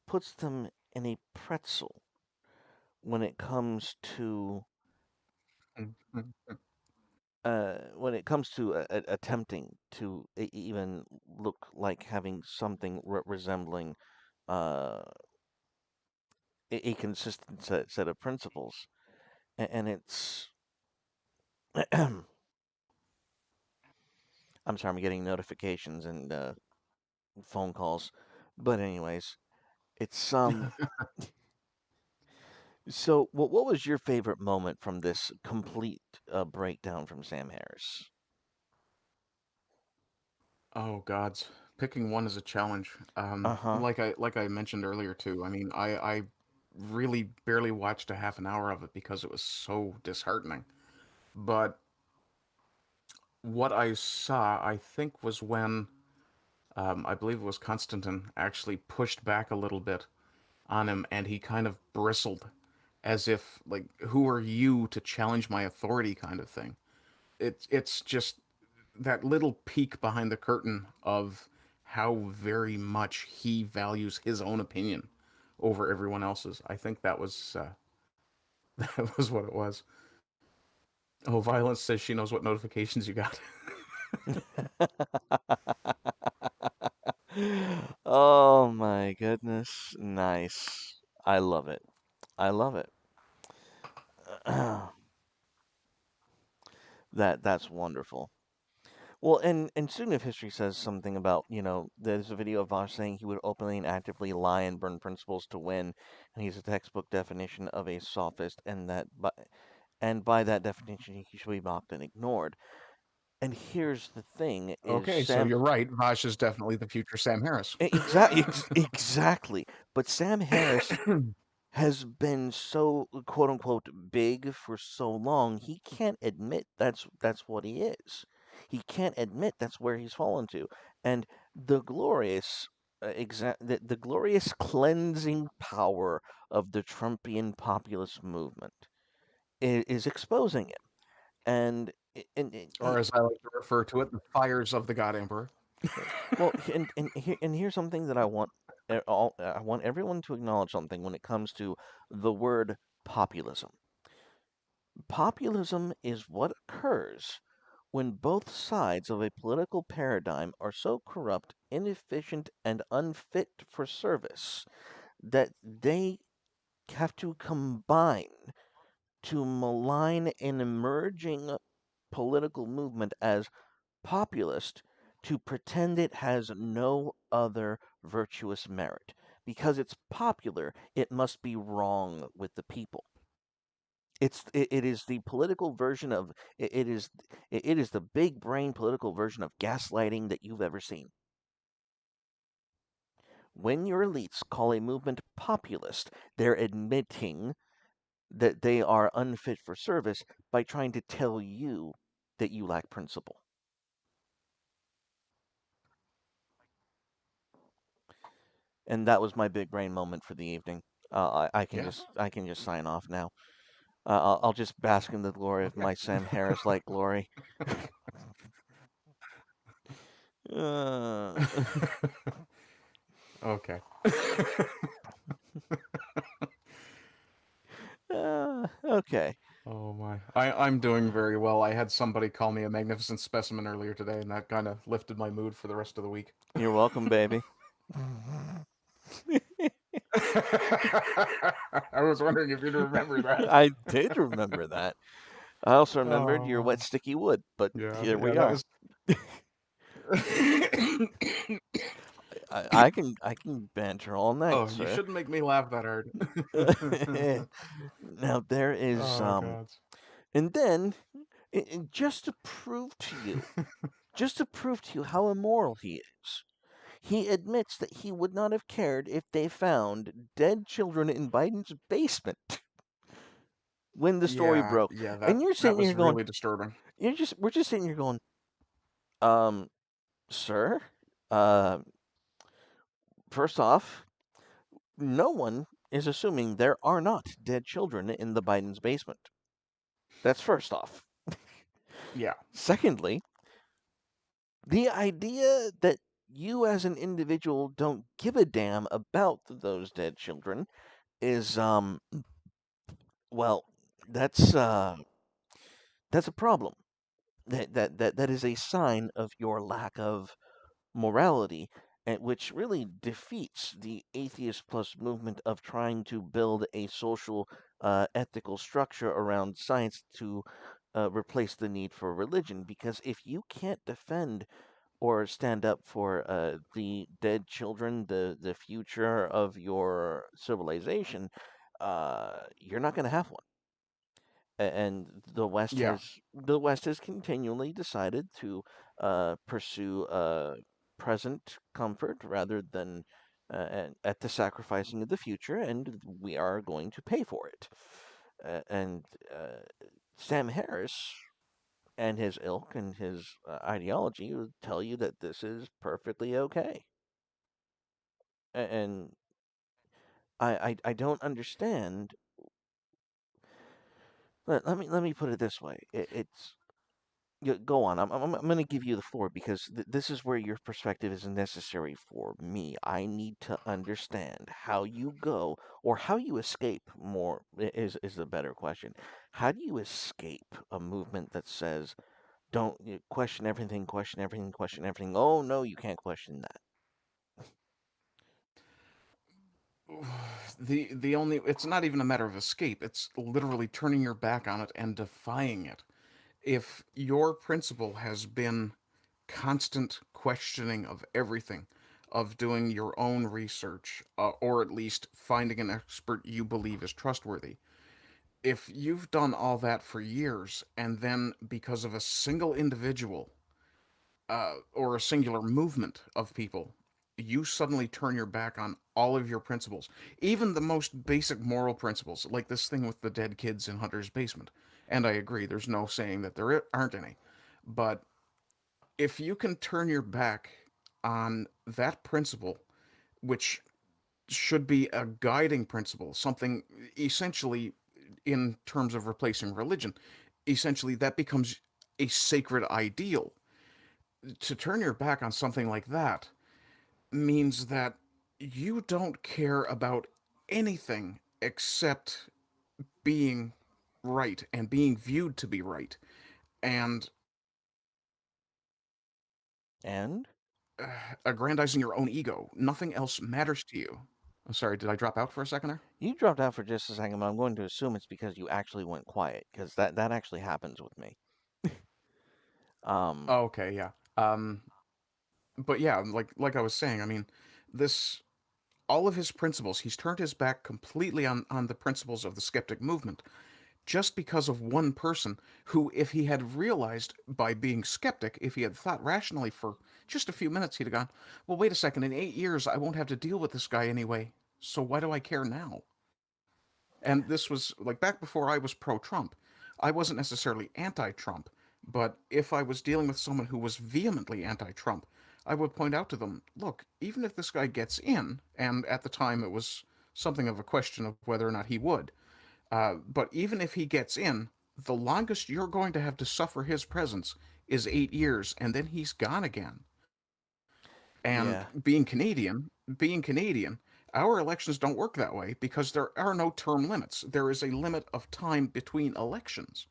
Speaker 1: puts them in a pretzel when it comes to attempting to even look like having something resembling uh, a consistent set of principles, and it's I'm sorry, I'm getting notifications and phone calls, but anyways, it's So what was your favorite moment from this complete breakdown from Sam Harris?
Speaker 2: Oh gods, picking one is a challenge.
Speaker 1: Uh-huh.
Speaker 2: Like I mentioned earlier too. I mean, I really barely watched a half an hour of it because it was so disheartening. But what I saw, I think, was when I believe it was Constantine actually pushed back a little bit on him, and he kind of bristled, as if like, "Who are you to challenge my authority?" kind of thing. It's just that little peek behind the curtain of how very much he values his own opinion over everyone else's. I think that was that was what it was. Oh, Violence says she knows what notifications you got.
Speaker 1: Oh my goodness. Nice. I love it. I love it. That's wonderful. Well, and student of history says something about, there's a video of Vosh saying he would openly and actively lie and burn principles to win, and he's a textbook definition of a sophist, and by that definition he should be mocked and ignored. And here's the thing: is
Speaker 2: Okay, so
Speaker 1: Sam
Speaker 2: you're right. Vash is definitely the future Sam Harris.
Speaker 1: exactly, but Sam Harris has been so quote unquote big for so long, he can't admit that's what he is. He can't admit that's where he's fallen to. And the glorious the glorious cleansing power of the Trumpian populist movement is exposing him. And
Speaker 2: Or as I like to refer to it, the fires of the God Emperor.
Speaker 1: well, and here's something that I want everyone to acknowledge something when it comes to the word populism. Populism is what occurs when both sides of a political paradigm are so corrupt, inefficient, and unfit for service that they have to combine to malign an emerging political movement as populist to pretend it has no other virtuous merit. Because it's popular, it must be wrong with the people. It is the political version of it is the big brain political version of gaslighting that you've ever seen. When your elites call a movement populist, they're admitting that they are unfit for service by trying to tell you that you lack principle. And that was my big brain moment for the evening.
Speaker 2: Yeah.
Speaker 1: I can just sign off now. I'll just bask in the glory of
Speaker 2: Okay.
Speaker 1: my Sam Harris like glory. Uh,
Speaker 2: Okay.
Speaker 1: okay.
Speaker 2: Oh my. I'm doing very well. I had somebody call me a magnificent specimen earlier today, and that kind of lifted my mood for the rest of the week.
Speaker 1: You're welcome, baby.
Speaker 2: I was wondering if you'd remember that.
Speaker 1: I did remember that. I also remembered your wet
Speaker 2: Oh,
Speaker 1: sticky wood, but
Speaker 2: yeah,
Speaker 1: here
Speaker 2: yeah,
Speaker 1: we
Speaker 2: that
Speaker 1: are.
Speaker 2: was.
Speaker 1: I can banter all night,
Speaker 2: Oh, you
Speaker 1: sir.
Speaker 2: shouldn't make me laugh that hard.
Speaker 1: Now there is
Speaker 2: Oh, God.
Speaker 1: and then just to prove to you, just to prove to you how immoral he is. He admits that he would not have cared if they found dead children in Biden's basement when the story
Speaker 2: Yeah,
Speaker 1: broke.
Speaker 2: yeah,
Speaker 1: And you're
Speaker 2: that
Speaker 1: sitting here
Speaker 2: was
Speaker 1: going,
Speaker 2: really disturbing.
Speaker 1: we're just sitting here going, um, sir, uh, first off, no one is assuming there are not dead children in the Biden's basement. That's first off.
Speaker 2: Yeah,
Speaker 1: Secondly, the idea that you as an individual don't give a damn about those dead children is well, that's uh that's a problem. That is a sign of your lack of morality, and which really defeats the atheist plus movement of trying to build a social ethical structure around science to replace the need for religion. Because if you can't defend or stand up for the dead children, the future of your civilization, you're not going to have one. And
Speaker 2: yeah,
Speaker 1: the West has continually decided to pursue present comfort rather than at the sacrificing of the future, and we are going to pay for it. And Sam Harris and his ilk and his ideology would tell you that this is perfectly okay. And I don't understand. Let me put it this way. It's go on. I'm going to give you the floor because this is where your perspective is necessary for me. I need to understand how you go or how you escape more is the better question. How do you escape a movement that says don't question everything, question everything, question everything? Oh no, you can't question that.
Speaker 2: the only it's not even a matter of escape. It's literally turning your back on it and defying it. If your principle has been constant questioning of everything, of doing your own research, or at least finding an expert you believe is trustworthy, if you've done all that for years and then because of a single individual or a singular movement of people, you suddenly turn your back on all of your principles, even the most basic moral principles, like this thing with the dead kids in Hunter's basement. And I agree, there's no saying that there aren't any. But if you can turn your back on that principle, which should be a guiding principle, something essentially in terms of replacing religion, essentially that becomes a sacred ideal. To turn your back on something like that means that you don't care about anything except being right and being viewed to be right and
Speaker 1: And
Speaker 2: aggrandizing your own ego. Nothing else matters to you. I'm sorry, did I drop out for a second there?
Speaker 1: you dropped out for just a second, but I'm going to assume it's because you actually went quiet, because that actually happens with me. Um,
Speaker 2: Oh, okay, yeah. But yeah, like I was saying, I mean, this all of his principles, he's turned his back completely on the principles of the skeptic movement just because of one person who, if he had realized by being skeptic, if he had thought rationally for just a few minutes, he'd have gone, well, wait a second, in 8 years, I won't have to deal with this guy anyway, so why do I care now? And this was like back before I was pro Trump. I wasn't necessarily anti Trump, but if I was dealing with someone who was vehemently anti Trump, I would point out to them, look, even if this guy gets in, and at the time it was something of a question of whether or not he would, but even if he gets in, the longest you're going to have to suffer his presence is 8 years, and then he's gone again. And
Speaker 1: yeah.
Speaker 2: being Canadian, our elections don't work that way because there are no term limits. There is a limit of time between elections,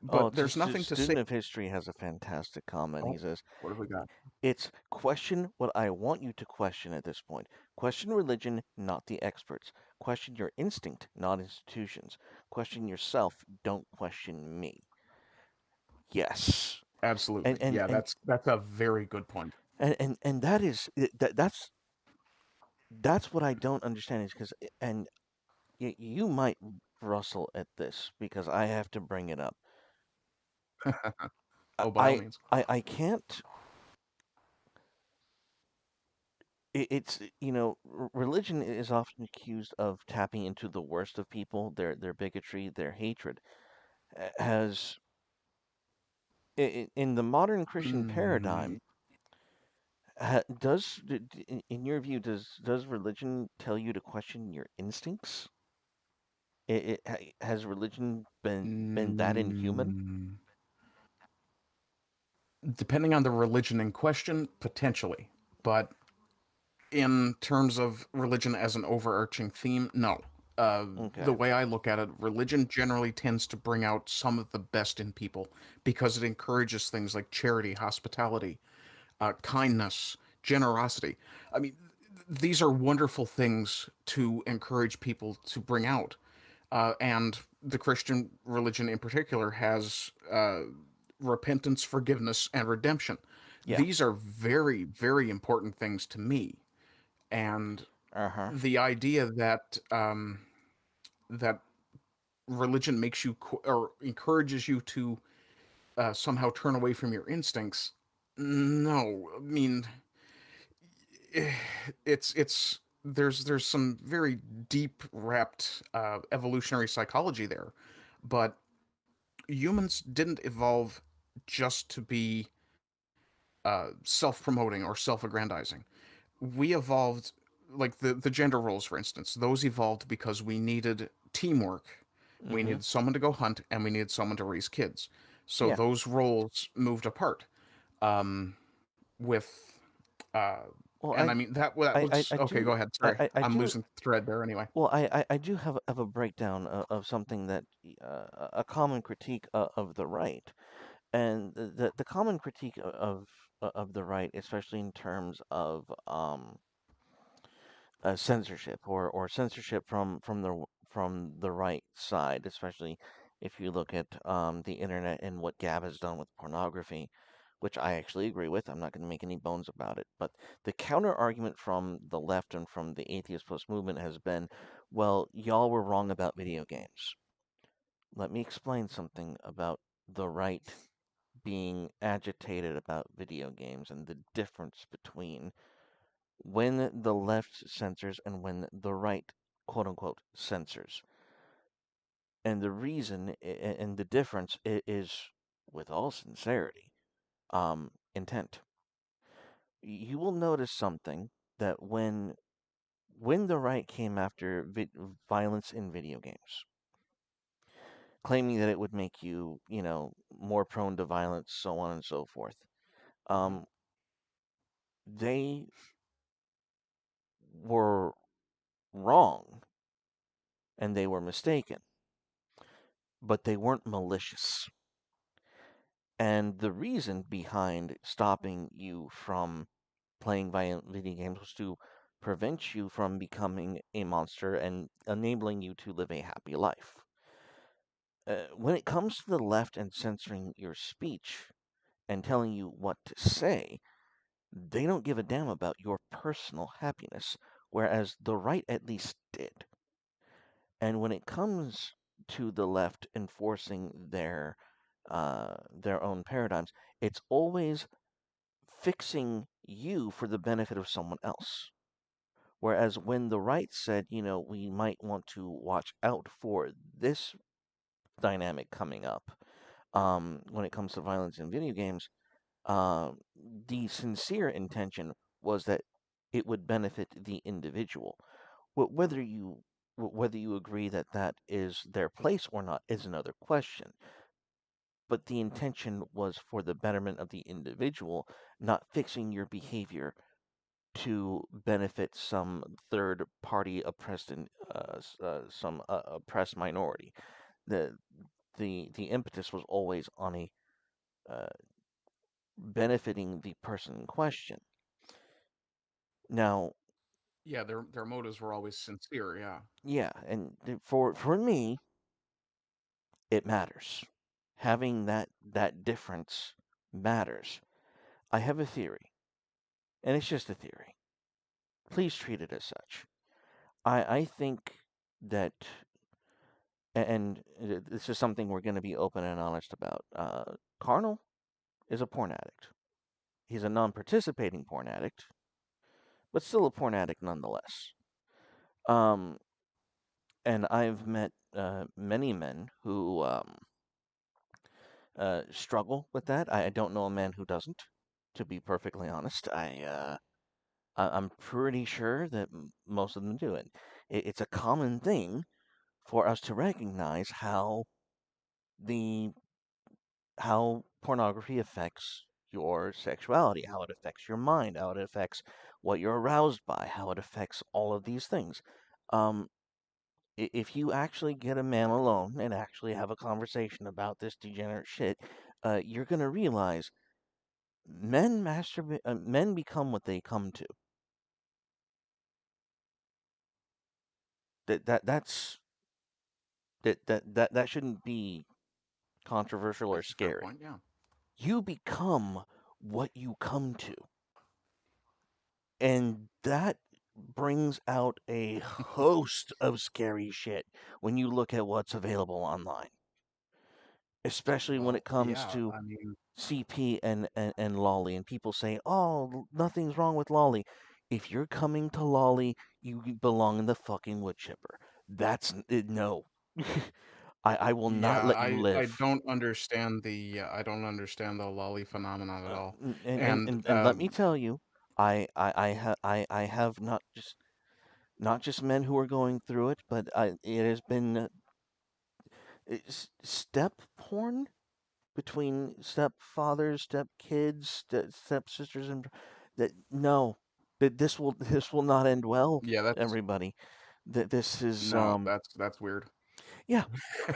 Speaker 1: Oh,
Speaker 2: but there's nothing to say.
Speaker 1: student of history has a fantastic comment. He
Speaker 2: Oh,
Speaker 1: says,
Speaker 2: what have we got?
Speaker 1: "It's question what I want you to question at this point. Question religion, not the experts. Question your instinct, not institutions. Question yourself. Don't question me." Yes, and
Speaker 2: Absolutely,
Speaker 1: and
Speaker 2: yeah.
Speaker 1: and
Speaker 2: That's a very good point.
Speaker 1: and that is that's what I don't understand is because and you might rustle at this because I have to bring it up.
Speaker 2: Oh, by all means.
Speaker 1: I can't. It's religion is often accused of tapping into the worst of people, their bigotry, their hatred. Has in the modern Christian
Speaker 2: Mm,
Speaker 1: paradigm, in your view, does religion tell you to question your instincts? Has religion been that inhuman?
Speaker 2: mm, depending on the religion in question, potentially, but in terms of religion as an overarching theme, no. The
Speaker 1: Okay.
Speaker 2: way I look at it, religion generally tends to bring out some of the best in people because it encourages things like charity, hospitality, kindness, generosity. I mean, these are wonderful things to encourage people to bring out. And the Christian religion in particular has repentance, forgiveness, and redemption.
Speaker 1: Yeah.
Speaker 2: These are very, very important things to me. And
Speaker 1: Uh-huh.
Speaker 2: the idea that that religion makes you or encourages you to somehow turn away from your instincts. No, I mean it's there's some very deep wrapped evolutionary psychology there, but humans didn't evolve just to be self promoting or self aggrandizing. We evolved, like the gender roles, for instance, those evolved because we needed teamwork. We
Speaker 1: Mm-hmm.
Speaker 2: needed someone to go hunt and we needed someone to raise kids. So
Speaker 1: Yeah.
Speaker 2: those roles moved apart. With, uh,
Speaker 1: Well,
Speaker 2: and I mean, that was
Speaker 1: I
Speaker 2: okay.
Speaker 1: do
Speaker 2: Go ahead. Sorry.
Speaker 1: I
Speaker 2: I'm
Speaker 1: do
Speaker 2: losing thread there anyway.
Speaker 1: well I do have a breakdown of something that a common critique of the right. And the common critique of the right, especially in terms of censorship or censorship from the right side, especially if you look at the internet and what Gab has done with pornography, which I actually agree with. I'm not going to make any bones about it. But the counter argument from the left and from the atheist post movement has been, well, y'all were wrong about video games. let me explain something about the right being agitated about video games and the difference between when the left censors and when the right, quote unquote, censors. And the reason and the difference is, with all sincerity, intent. You will notice something that when the right came after violence in video games, claiming that it would make you, more prone to violence, so on and so forth,
Speaker 2: Hmm.
Speaker 1: um, they were wrong and they were mistaken, but they weren't malicious. And the reason behind stopping you from playing violent video games was to prevent you from becoming a monster and enabling you to live a happy life. When it comes to the left and censoring your speech and telling you what to say, they don't give a damn about your personal happiness, whereas the right at least did. And when it comes to the left enforcing their own paradigms, it's always fixing you for the benefit of someone else. Whereas when the right said, we might want to watch out for this dynamic coming up, when it comes to violence in video games, uh, the sincere intention was that it would benefit the individual. Whether you agree that that is their place or not is another question. But the intention was for the betterment of the individual, not fixing your behavior to benefit some third party oppressed some oppressed minority. The the impetus was always on a uh, benefiting the person in question. Now,
Speaker 2: Yeah, their motives were always sincere. Yeah.
Speaker 1: yeah, and for me, it matters. Having that difference matters. I have a theory, and it's just a theory. Please treat it as such. I think that, and this is something we're going to be open and honest about. Carnal is a porn addict. He's a non-participating porn addict, but still a porn addict nonetheless. Um, and I've met many men who struggle with that. I don't know a man who doesn't, to be perfectly honest. I'm pretty sure that most of them do it. It's a common thing for us to recognize the how pornography affects your sexuality, how it affects your mind, how it affects what you're aroused by, how it affects all of these things. Um, if you actually get a man alone and actually have a conversation about this degenerate shit, you're gonna realize men become what they come to. That's that shouldn't be controversial or
Speaker 2: That's a fair
Speaker 1: scary.
Speaker 2: point. Yeah.
Speaker 1: You become what you come to. And that brings out a host of scary shit when you look at what's available online, especially when it
Speaker 2: Well,
Speaker 1: comes
Speaker 2: yeah.
Speaker 1: to
Speaker 2: I mean,
Speaker 1: CP and Lolly. And people say, oh, nothing's wrong with Lolly. If you're coming to Lolly, you belong in the fucking wood chipper. That's no. I will not
Speaker 2: yeah.
Speaker 1: let you
Speaker 2: I
Speaker 1: live.
Speaker 2: don't understand the I don't understand the lolly phenomenon at all.
Speaker 1: And,
Speaker 2: And
Speaker 1: and let me tell you, I have not just men who are going through it, but it has been step porn between stepfathers, stepkids, stepsisters, and that no, that this will not end well,
Speaker 2: yeah, that's
Speaker 1: everybody. That this is
Speaker 2: no, that's weird.
Speaker 1: yeah.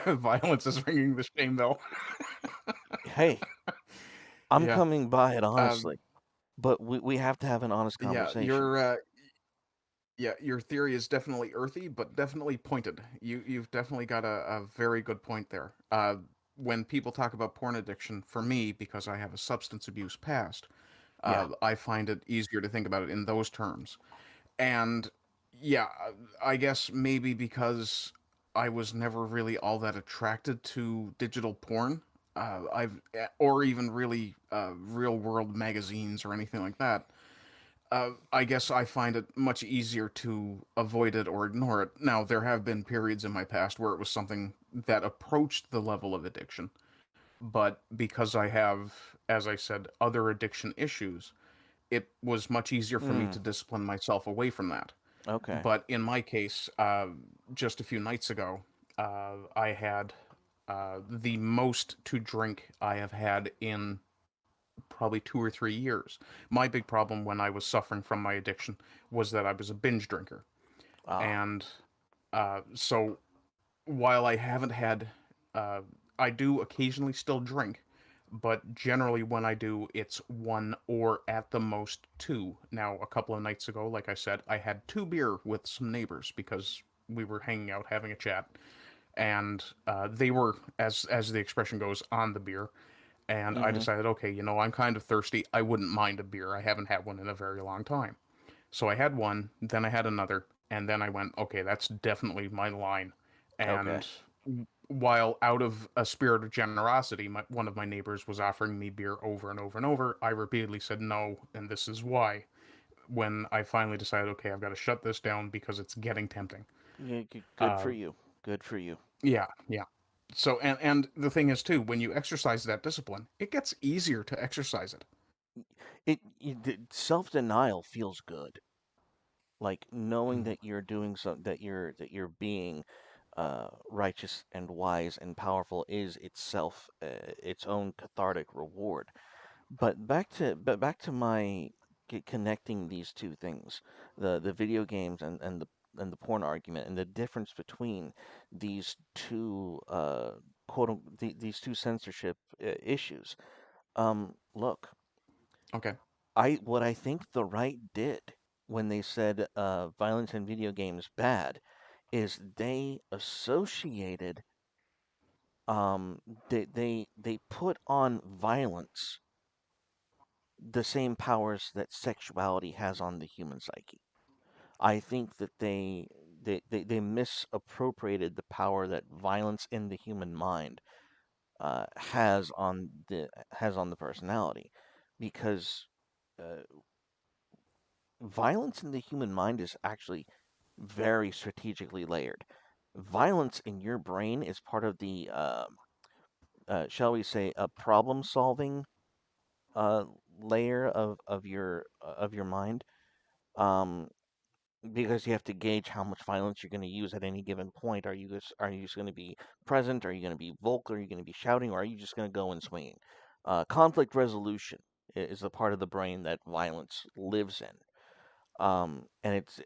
Speaker 2: Violence is ringing the shame bell.
Speaker 1: Hey, I'm
Speaker 2: Yeah.
Speaker 1: coming by it
Speaker 2: Um.
Speaker 1: honestly, but we have to have an honest
Speaker 2: Yeah.
Speaker 1: conversation.
Speaker 2: Your theory is definitely earthy, but definitely pointed. You've definitely got a very good point there. When people talk about porn addiction, for me, because I have a substance abuse past,
Speaker 1: Yeah,
Speaker 2: I find it easier to think about it in those terms. And yeah, I guess maybe because I was never really all that attracted to digital porn. Or even really real world magazines or anything like that. I guess I find it much easier to avoid it or ignore it. Now, there have been periods in my past where it was something that approached the level of addiction, but because I have, as I said, other addiction issues, it was much easier for me
Speaker 1: Hmm.
Speaker 2: to discipline myself away from that.
Speaker 1: Okay.
Speaker 2: But in my case, just a few nights ago, I had the most to drink I have had in probably 2 or 3 years. My big problem when I was suffering from my addiction was that I was a binge drinker.
Speaker 1: Ah.
Speaker 2: And so while I haven't had, uh, I do occasionally still drink, but generally when I do, it's one or at the most two. Now, a couple of nights ago, like I said, I had two beer with some neighbors because we were hanging out, having a chat, and they were, as the expression goes, on the beer. And I
Speaker 1: Mm-hmm.
Speaker 2: decided, okay, I'm kind of thirsty. I wouldn't mind a beer. I haven't had one in a very long time. So I had one, then I had another, and then I went, okay, that's definitely my line.
Speaker 1: Okay.
Speaker 2: And while out of a spirit of generosity, one of my neighbors was offering me beer over and over and over, I repeatedly said no, and this is why. When I finally decided, okay, I've got to shut this down because it's getting tempting.
Speaker 1: Yeah, good for
Speaker 2: Uh,
Speaker 1: you. Good for you.
Speaker 2: yeah, yeah. So, and the thing is too, when you exercise that discipline, it gets easier to exercise it.
Speaker 1: Self-denial feels good. Like knowing
Speaker 2: Mm.
Speaker 1: that you're doing something, that you're being righteous and wise and powerful is itself its own cathartic reward. But back to my connecting these two things, the video games and the porn argument, and the difference between these two these two censorship issues. Look,
Speaker 2: Okay.
Speaker 1: what I think the right did when they said violence in video games bad is they associated they put on violence the same powers that sexuality has on the human psyche. I think that they misappropriated the power that violence in the human mind has on the personality, because uh, violence in the human mind is actually very strategically layered. Violence in your brain is part of the shall we say, a problem solving uh, layer of your mind. Um, because you have to gauge how much violence you're going to use at any given point. Are you just going to be present? Are you going to be vocal? Are you going to be shouting? Or are you just going to go in swinging? Conflict resolution is the part of the brain that violence lives in. And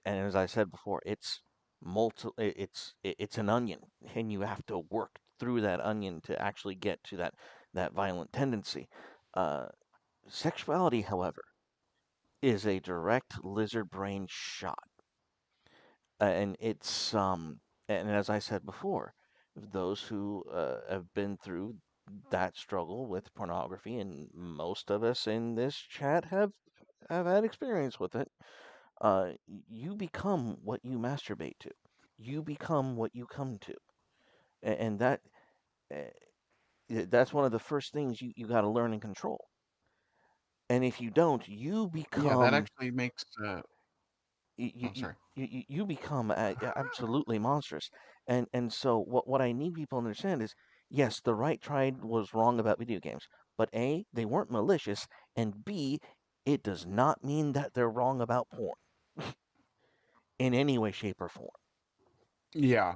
Speaker 1: as I said before, it's an onion, and you have to work through that onion to actually get to that violent tendency. Uh, Sexuality, however, is a direct lizard brain shot. And as I said before, those who have been through that struggle with pornography, and most of us in this chat have had experience with it, you become what you masturbate to. You become what you come to, and uh, that's one of the first things you got to learn and control. And if you don't, you
Speaker 2: Yeah, that
Speaker 1: become
Speaker 2: actually makes.
Speaker 1: you you
Speaker 2: Oh,
Speaker 1: you,
Speaker 2: sorry.
Speaker 1: you become absolutely monstrous. And so what I need people to understand is, yes, the right tried was wrong about video games, but A, they weren't malicious, and B, it does not mean that they're wrong about porn in any way, shape, or form.
Speaker 2: Yeah,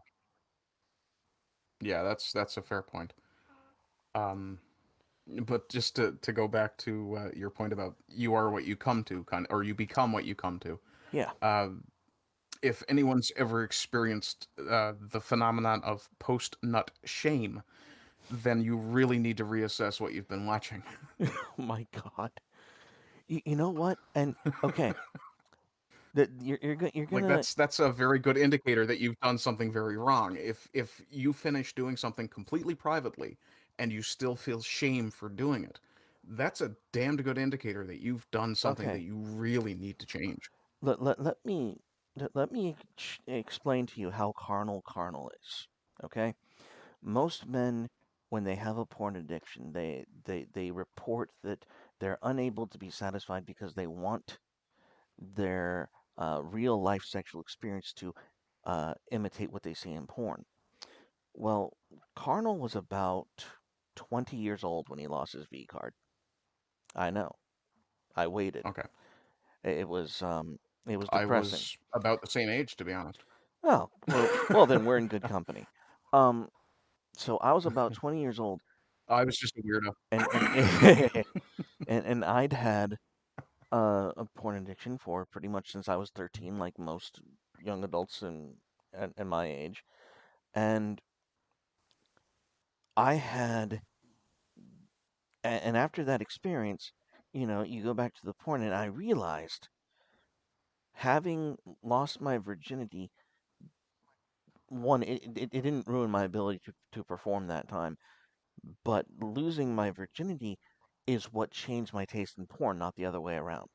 Speaker 2: yeah, that's a fair point. Um, but just to go back to your point about you are what you come to, or you become what you come to.
Speaker 1: Yeah.
Speaker 2: Uh, if anyone's ever experienced the phenomenon of post nut shame, then you really need to reassess what you've been watching.
Speaker 1: Oh my God. You know what? And okay, that you're
Speaker 2: Like
Speaker 1: gonna
Speaker 2: that's a very good indicator that you've done something very wrong. If you finish doing something completely privately and you still feel shame for doing it, that's a damned good indicator that you've done something that
Speaker 1: okay.
Speaker 2: you really need to change.
Speaker 1: Let me explain to you how carnal is. Okay, most men, when they have a porn addiction, they report that they're unable to be satisfied because they want their real life sexual experience to imitate what they see in porn. Well, Carnal was about 20 years old when he lost his V card. I know. I waited.
Speaker 2: Okay.
Speaker 1: It was
Speaker 2: I
Speaker 1: depressing.
Speaker 2: was about the same age, to be honest.
Speaker 1: Oh, well then we're in good company. Um, so I was about 20 years old,
Speaker 2: I was just a weirdo.
Speaker 1: and and I'd had a porn addiction for pretty much since I was 13, like most young adults in my age. And I had, and after that experience, you go back to the porn, and I realized, having lost my virginity, one, it didn't ruin my ability to perform that time, but losing my virginity is what changed my taste in porn, not the other way around.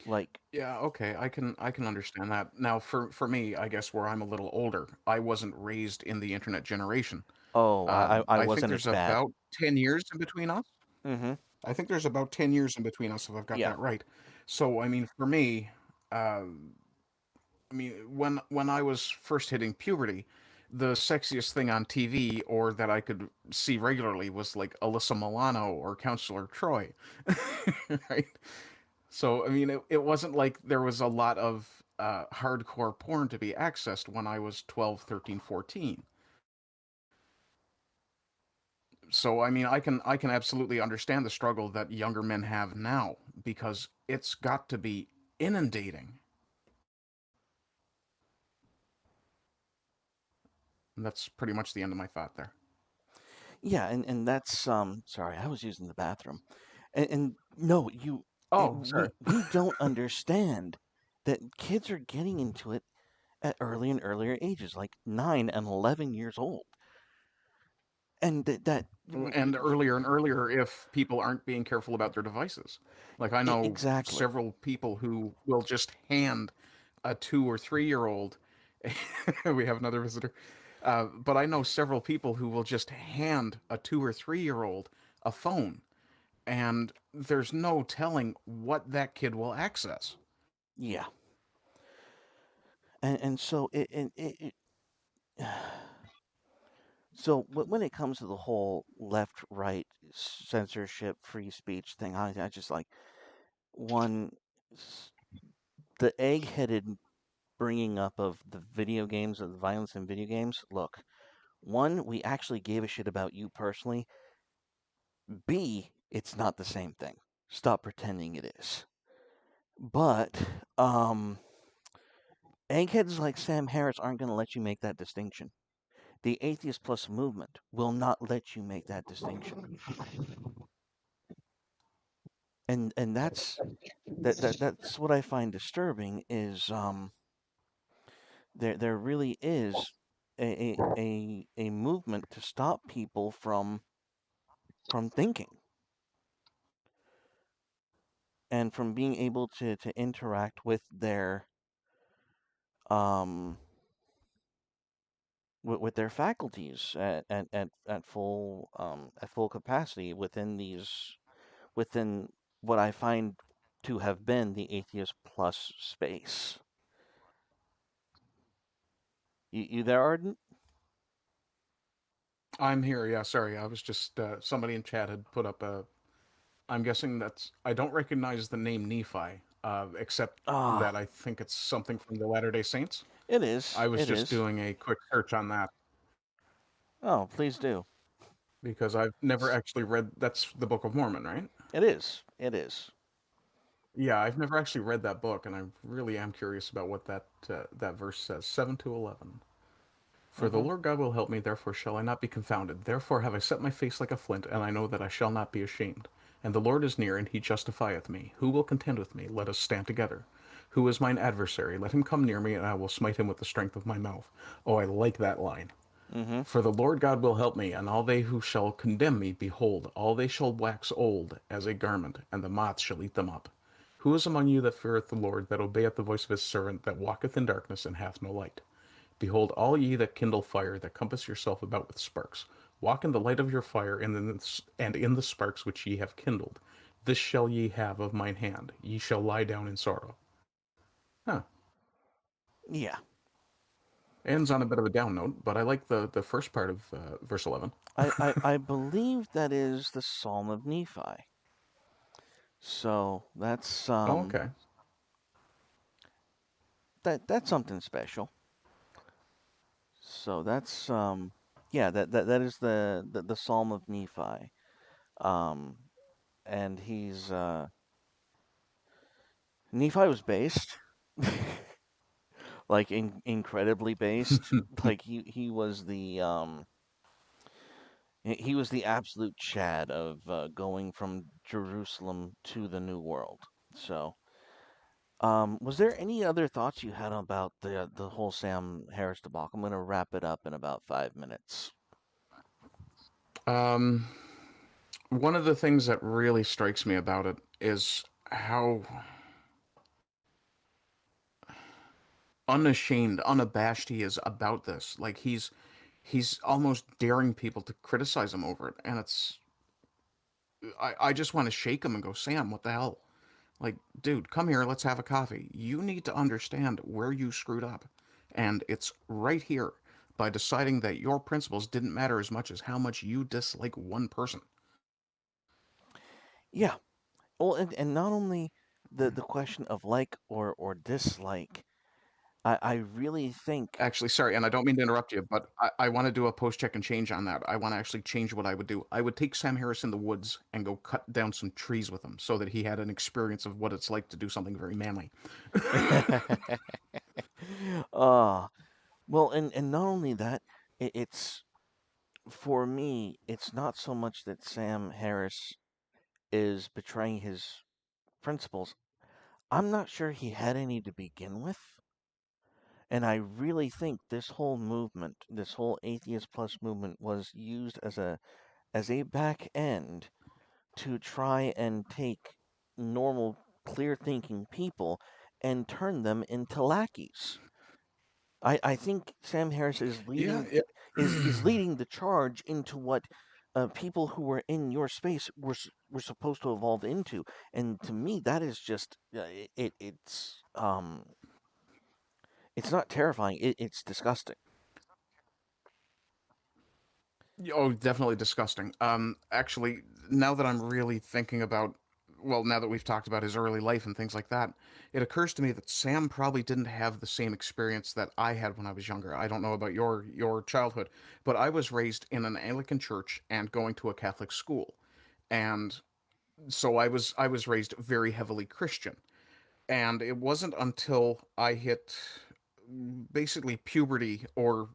Speaker 1: Like,
Speaker 2: Yeah, okay, I can understand that. Now, for me, I guess where I'm a little older, I wasn't raised in the internet generation.
Speaker 1: oh, I
Speaker 2: I think
Speaker 1: wasn't
Speaker 2: there's
Speaker 1: as bad.
Speaker 2: about 10 years in between us.
Speaker 1: Mm-hmm.
Speaker 2: I think there's about 10 years in between us, if I've got
Speaker 1: Yeah.
Speaker 2: that right. So, I mean, for me, uh, I mean, when I was first hitting puberty, the sexiest thing on TV or that I could see regularly was like Alyssa Milano or Counselor Troy, right? So, I mean, it wasn't like there was a lot of hardcore porn to be accessed when I was 12, 13, 14. So, I mean, I can absolutely understand the struggle that younger men have now because it's got to be inundating. And that's pretty much the end of my thought there.
Speaker 1: Yeah, and that's sorry, I was using the bathroom. And no,
Speaker 2: Oh, sorry.
Speaker 1: we don't understand that kids are getting into it at early and earlier ages, like 9 and 11 years old. And that
Speaker 2: And earlier and earlier if people aren't being careful about their devices. Like I know
Speaker 1: exactly.
Speaker 2: several people who will just hand a 2 or 3 year old. We have another visitor. But I know several people who will just hand a 2 or 3 year old a phone, and there's no telling what that kid will access.
Speaker 1: Yeah. And so so when it comes to the whole left right censorship free speech thing, I just like, one, s- the egg-headed bringing up of the video games, of the violence in video games. Look, one, we actually gave a shit about you personally. B, it's not the same thing. Stop pretending it is. But eggheads like Sam Harris aren't going to let you make that distinction. The Atheist Plus movement will not let you make that distinction. And that's what I find disturbing, is there really is a movement to stop people from thinking and from being able to interact um with their faculties at full capacity within what I find to have been the Atheist Plus space. You there, Arden?
Speaker 2: I'm here. Yeah, sorry. I was just somebody in chat had put up a. I'm guessing that's. I don't recognize the name Nephi, except that
Speaker 1: Ah,
Speaker 2: I think it's something from the Latter Day Saints.
Speaker 1: it is.
Speaker 2: I was
Speaker 1: It
Speaker 2: just
Speaker 1: is.
Speaker 2: doing a quick search on that
Speaker 1: Oh, please do.
Speaker 2: because I've never actually read. That's the Book of Mormon, right?
Speaker 1: It is. It is.
Speaker 2: Yeah, I've never actually read that book, and I really am curious about what that verse says. 7 to 11. For the
Speaker 1: Mm-hmm.
Speaker 2: Lord God will help me, therefore shall I not be confounded. Therefore have I set my face like a flint, and I know that I shall not be ashamed. And the Lord is near, and he justifieth me. Who will contend with me? Let us stand together. Who is mine adversary? Let him come near me, and I will smite him with the strength of my mouth. Oh, I like that line.
Speaker 1: Mm-hmm.
Speaker 2: For the Lord God will help me, and all they who shall condemn me, behold, all they shall wax old as a garment, and the moth shall eat them up. Who is among you that feareth the Lord, that obeyeth the voice of his servant, that walketh in darkness and hath no light? Behold, all ye that kindle fire, that compass yourself about with sparks, walk in the light of your fire, and in the sparks which ye have kindled. This shall ye have of mine hand. Ye shall lie down in sorrow. Huh.
Speaker 1: Yeah.
Speaker 2: Ends on a bit of a down note, but I like the first part of verse 11.
Speaker 1: I believe that is the Psalm of Nephi. So that's
Speaker 2: Oh, okay.
Speaker 1: that's something special. So that's yeah, that is the Psalm of Nephi. Um and he's Nephi was based. Like incredibly based. Like he was he was the absolute Chad of going from Jerusalem to the New World. So, was there any other thoughts you had about the whole Sam Harris debacle? I'm gonna wrap it up in about 5 minutes.
Speaker 2: Um, One of the things that really strikes me about it is how unashamed, unabashed he is about this. Like he's almost daring people to criticize him over it, and I just want to shake him and go, Sam, what the hell? Like, dude, come here, let's have a coffee. You need to understand where you screwed up, and it's right here by deciding that your principles didn't matter as much as how much you dislike one person.
Speaker 1: Yeah. Well, and not only the question of like or dislike. I really think.
Speaker 2: Actually, sorry, and I don't mean to interrupt you, but I want to do a post check and change on that. I want to actually change what I would do. I would take Sam Harris in the woods and go cut down some trees with him so that he had an experience of what it's like to do something very manly.
Speaker 1: uh well, and not only that, it's for me, it's not so much that Sam Harris is betraying his principles. I'm not sure he had any to begin with. And I really think this whole movement, this whole Atheist Plus movement, was used as a back end to try and take normal, clear thinking people and turn them into lackeys. I think Sam Harris is
Speaker 2: Yeah,
Speaker 1: leading
Speaker 2: yeah.
Speaker 1: is leading the charge into what people who were in your space were supposed to evolve into, and to me that is just it's not terrifying. It's disgusting.
Speaker 2: Oh, definitely disgusting. Actually, now that I'm really thinking about, well, now that we've talked about his early life and things like that, it occurs to me that Sam probably didn't have the same experience that I had when I was younger. I don't know about your childhood, but I was raised in an Anglican church and going to a Catholic school, and so I was raised very heavily Christian. And it wasn't until I hit basically puberty or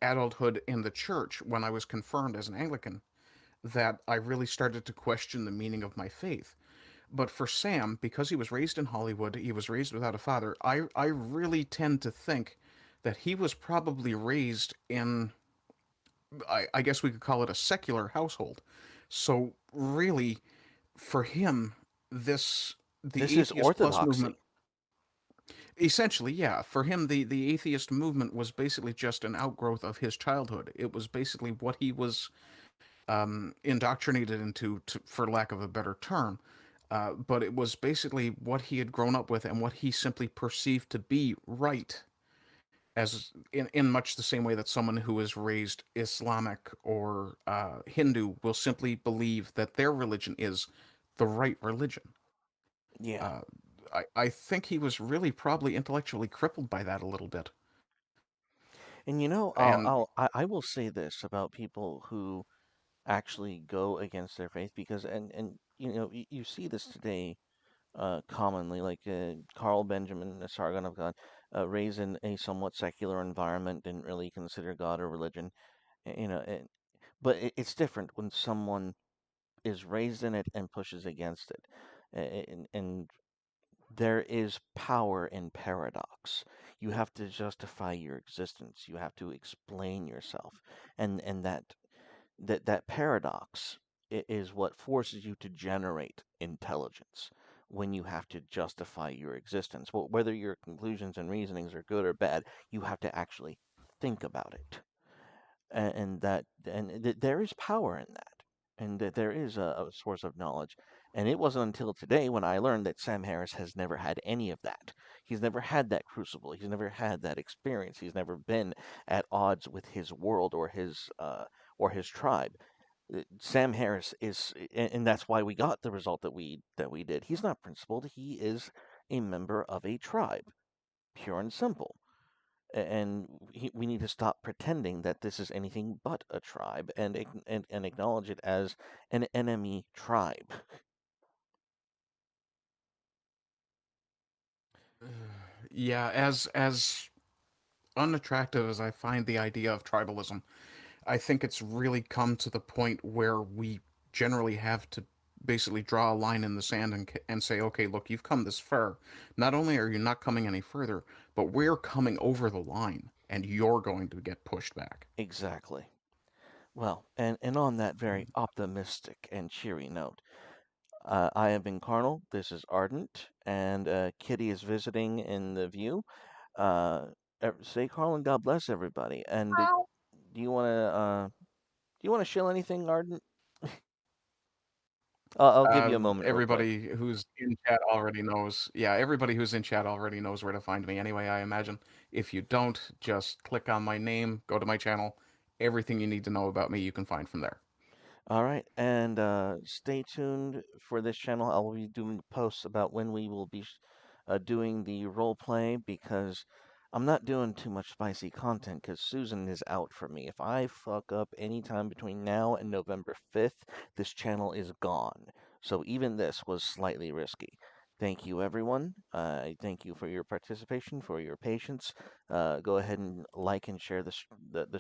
Speaker 2: adulthood in the church when I was confirmed as an Anglican that I really started to question the meaning of my faith. But for Sam, because he was raised in Hollywood, he was raised without a father, I really tend to think that he was probably raised in, I guess we could call it a secular household. So, really, for him, the
Speaker 1: This is
Speaker 2: Atheist Plus
Speaker 1: orthodoxy.
Speaker 2: movement. Essentially, yeah. For him, the atheist movement was basically just an outgrowth of his childhood. It was basically what he was indoctrinated into, for lack of a better term. But it was basically what he had grown up with and what he simply perceived to be right, as in much the same way that someone who is raised Islamic or Hindu will simply believe that their religion is the right religion.
Speaker 1: Yeah.
Speaker 2: Uh, I think he was really probably intellectually crippled by that a little bit.
Speaker 1: And you know,
Speaker 2: And
Speaker 1: I will say this about people who actually go against their faith because and you know you see this today commonly like Carl Benjamin, a Sargon of God, raised in a somewhat secular environment, didn't really consider God or religion, you know, but it's different when someone is raised in it and pushes against it, and there is power in paradox. You have to justify your existence. You have to explain yourself, and that paradox is what forces you to generate intelligence when you have to justify your existence. Whether your conclusions and reasonings are good or bad, you have to actually think about it, and there is power in that, and that there is a source of knowledge. And it wasn't until today when I learned that Sam Harris has never had any of that. He's never had that crucible. He's never had that experience. He's never been at odds with his world or his tribe. Sam Harris is, and that's why we got the result that we did. He's not principled. He is a member of a tribe, pure and simple. And we need to stop pretending that this is anything but a tribe, and acknowledge it as an enemy tribe.
Speaker 2: Yeah, as unattractive as I find the idea of tribalism, I think it's really come to the point where we generally have to basically draw a line in the sand and say, okay, look, you've come this far. Not only are you not coming any further, but we're coming over the line, and you're going to get pushed back.
Speaker 1: Exactly. Well, and on that very optimistic and cheery note, I have been Carnal. This is Ardent, and Kitty is visiting in the view. Uh, Say Carl and God bless everybody. And do you want to shill anything, Ardent? I'll give you a moment real quick.
Speaker 2: Everybody who's in chat already knows. Yeah, everybody who's in chat already knows where to find me anyway, I imagine. If you don't, just click on my name, go to my channel. Everything you need to know about me, you can find from there.
Speaker 1: All right, and stay tuned for this channel. I will be doing posts about when we will be doing the role play, because I'm not doing too much spicy content because Susan is out for me. If I fuck up anytime between now and November 5th, this channel is gone. So even this was slightly risky. Thank you, everyone. I thank you for your participation, for your patience. Go ahead and like and share the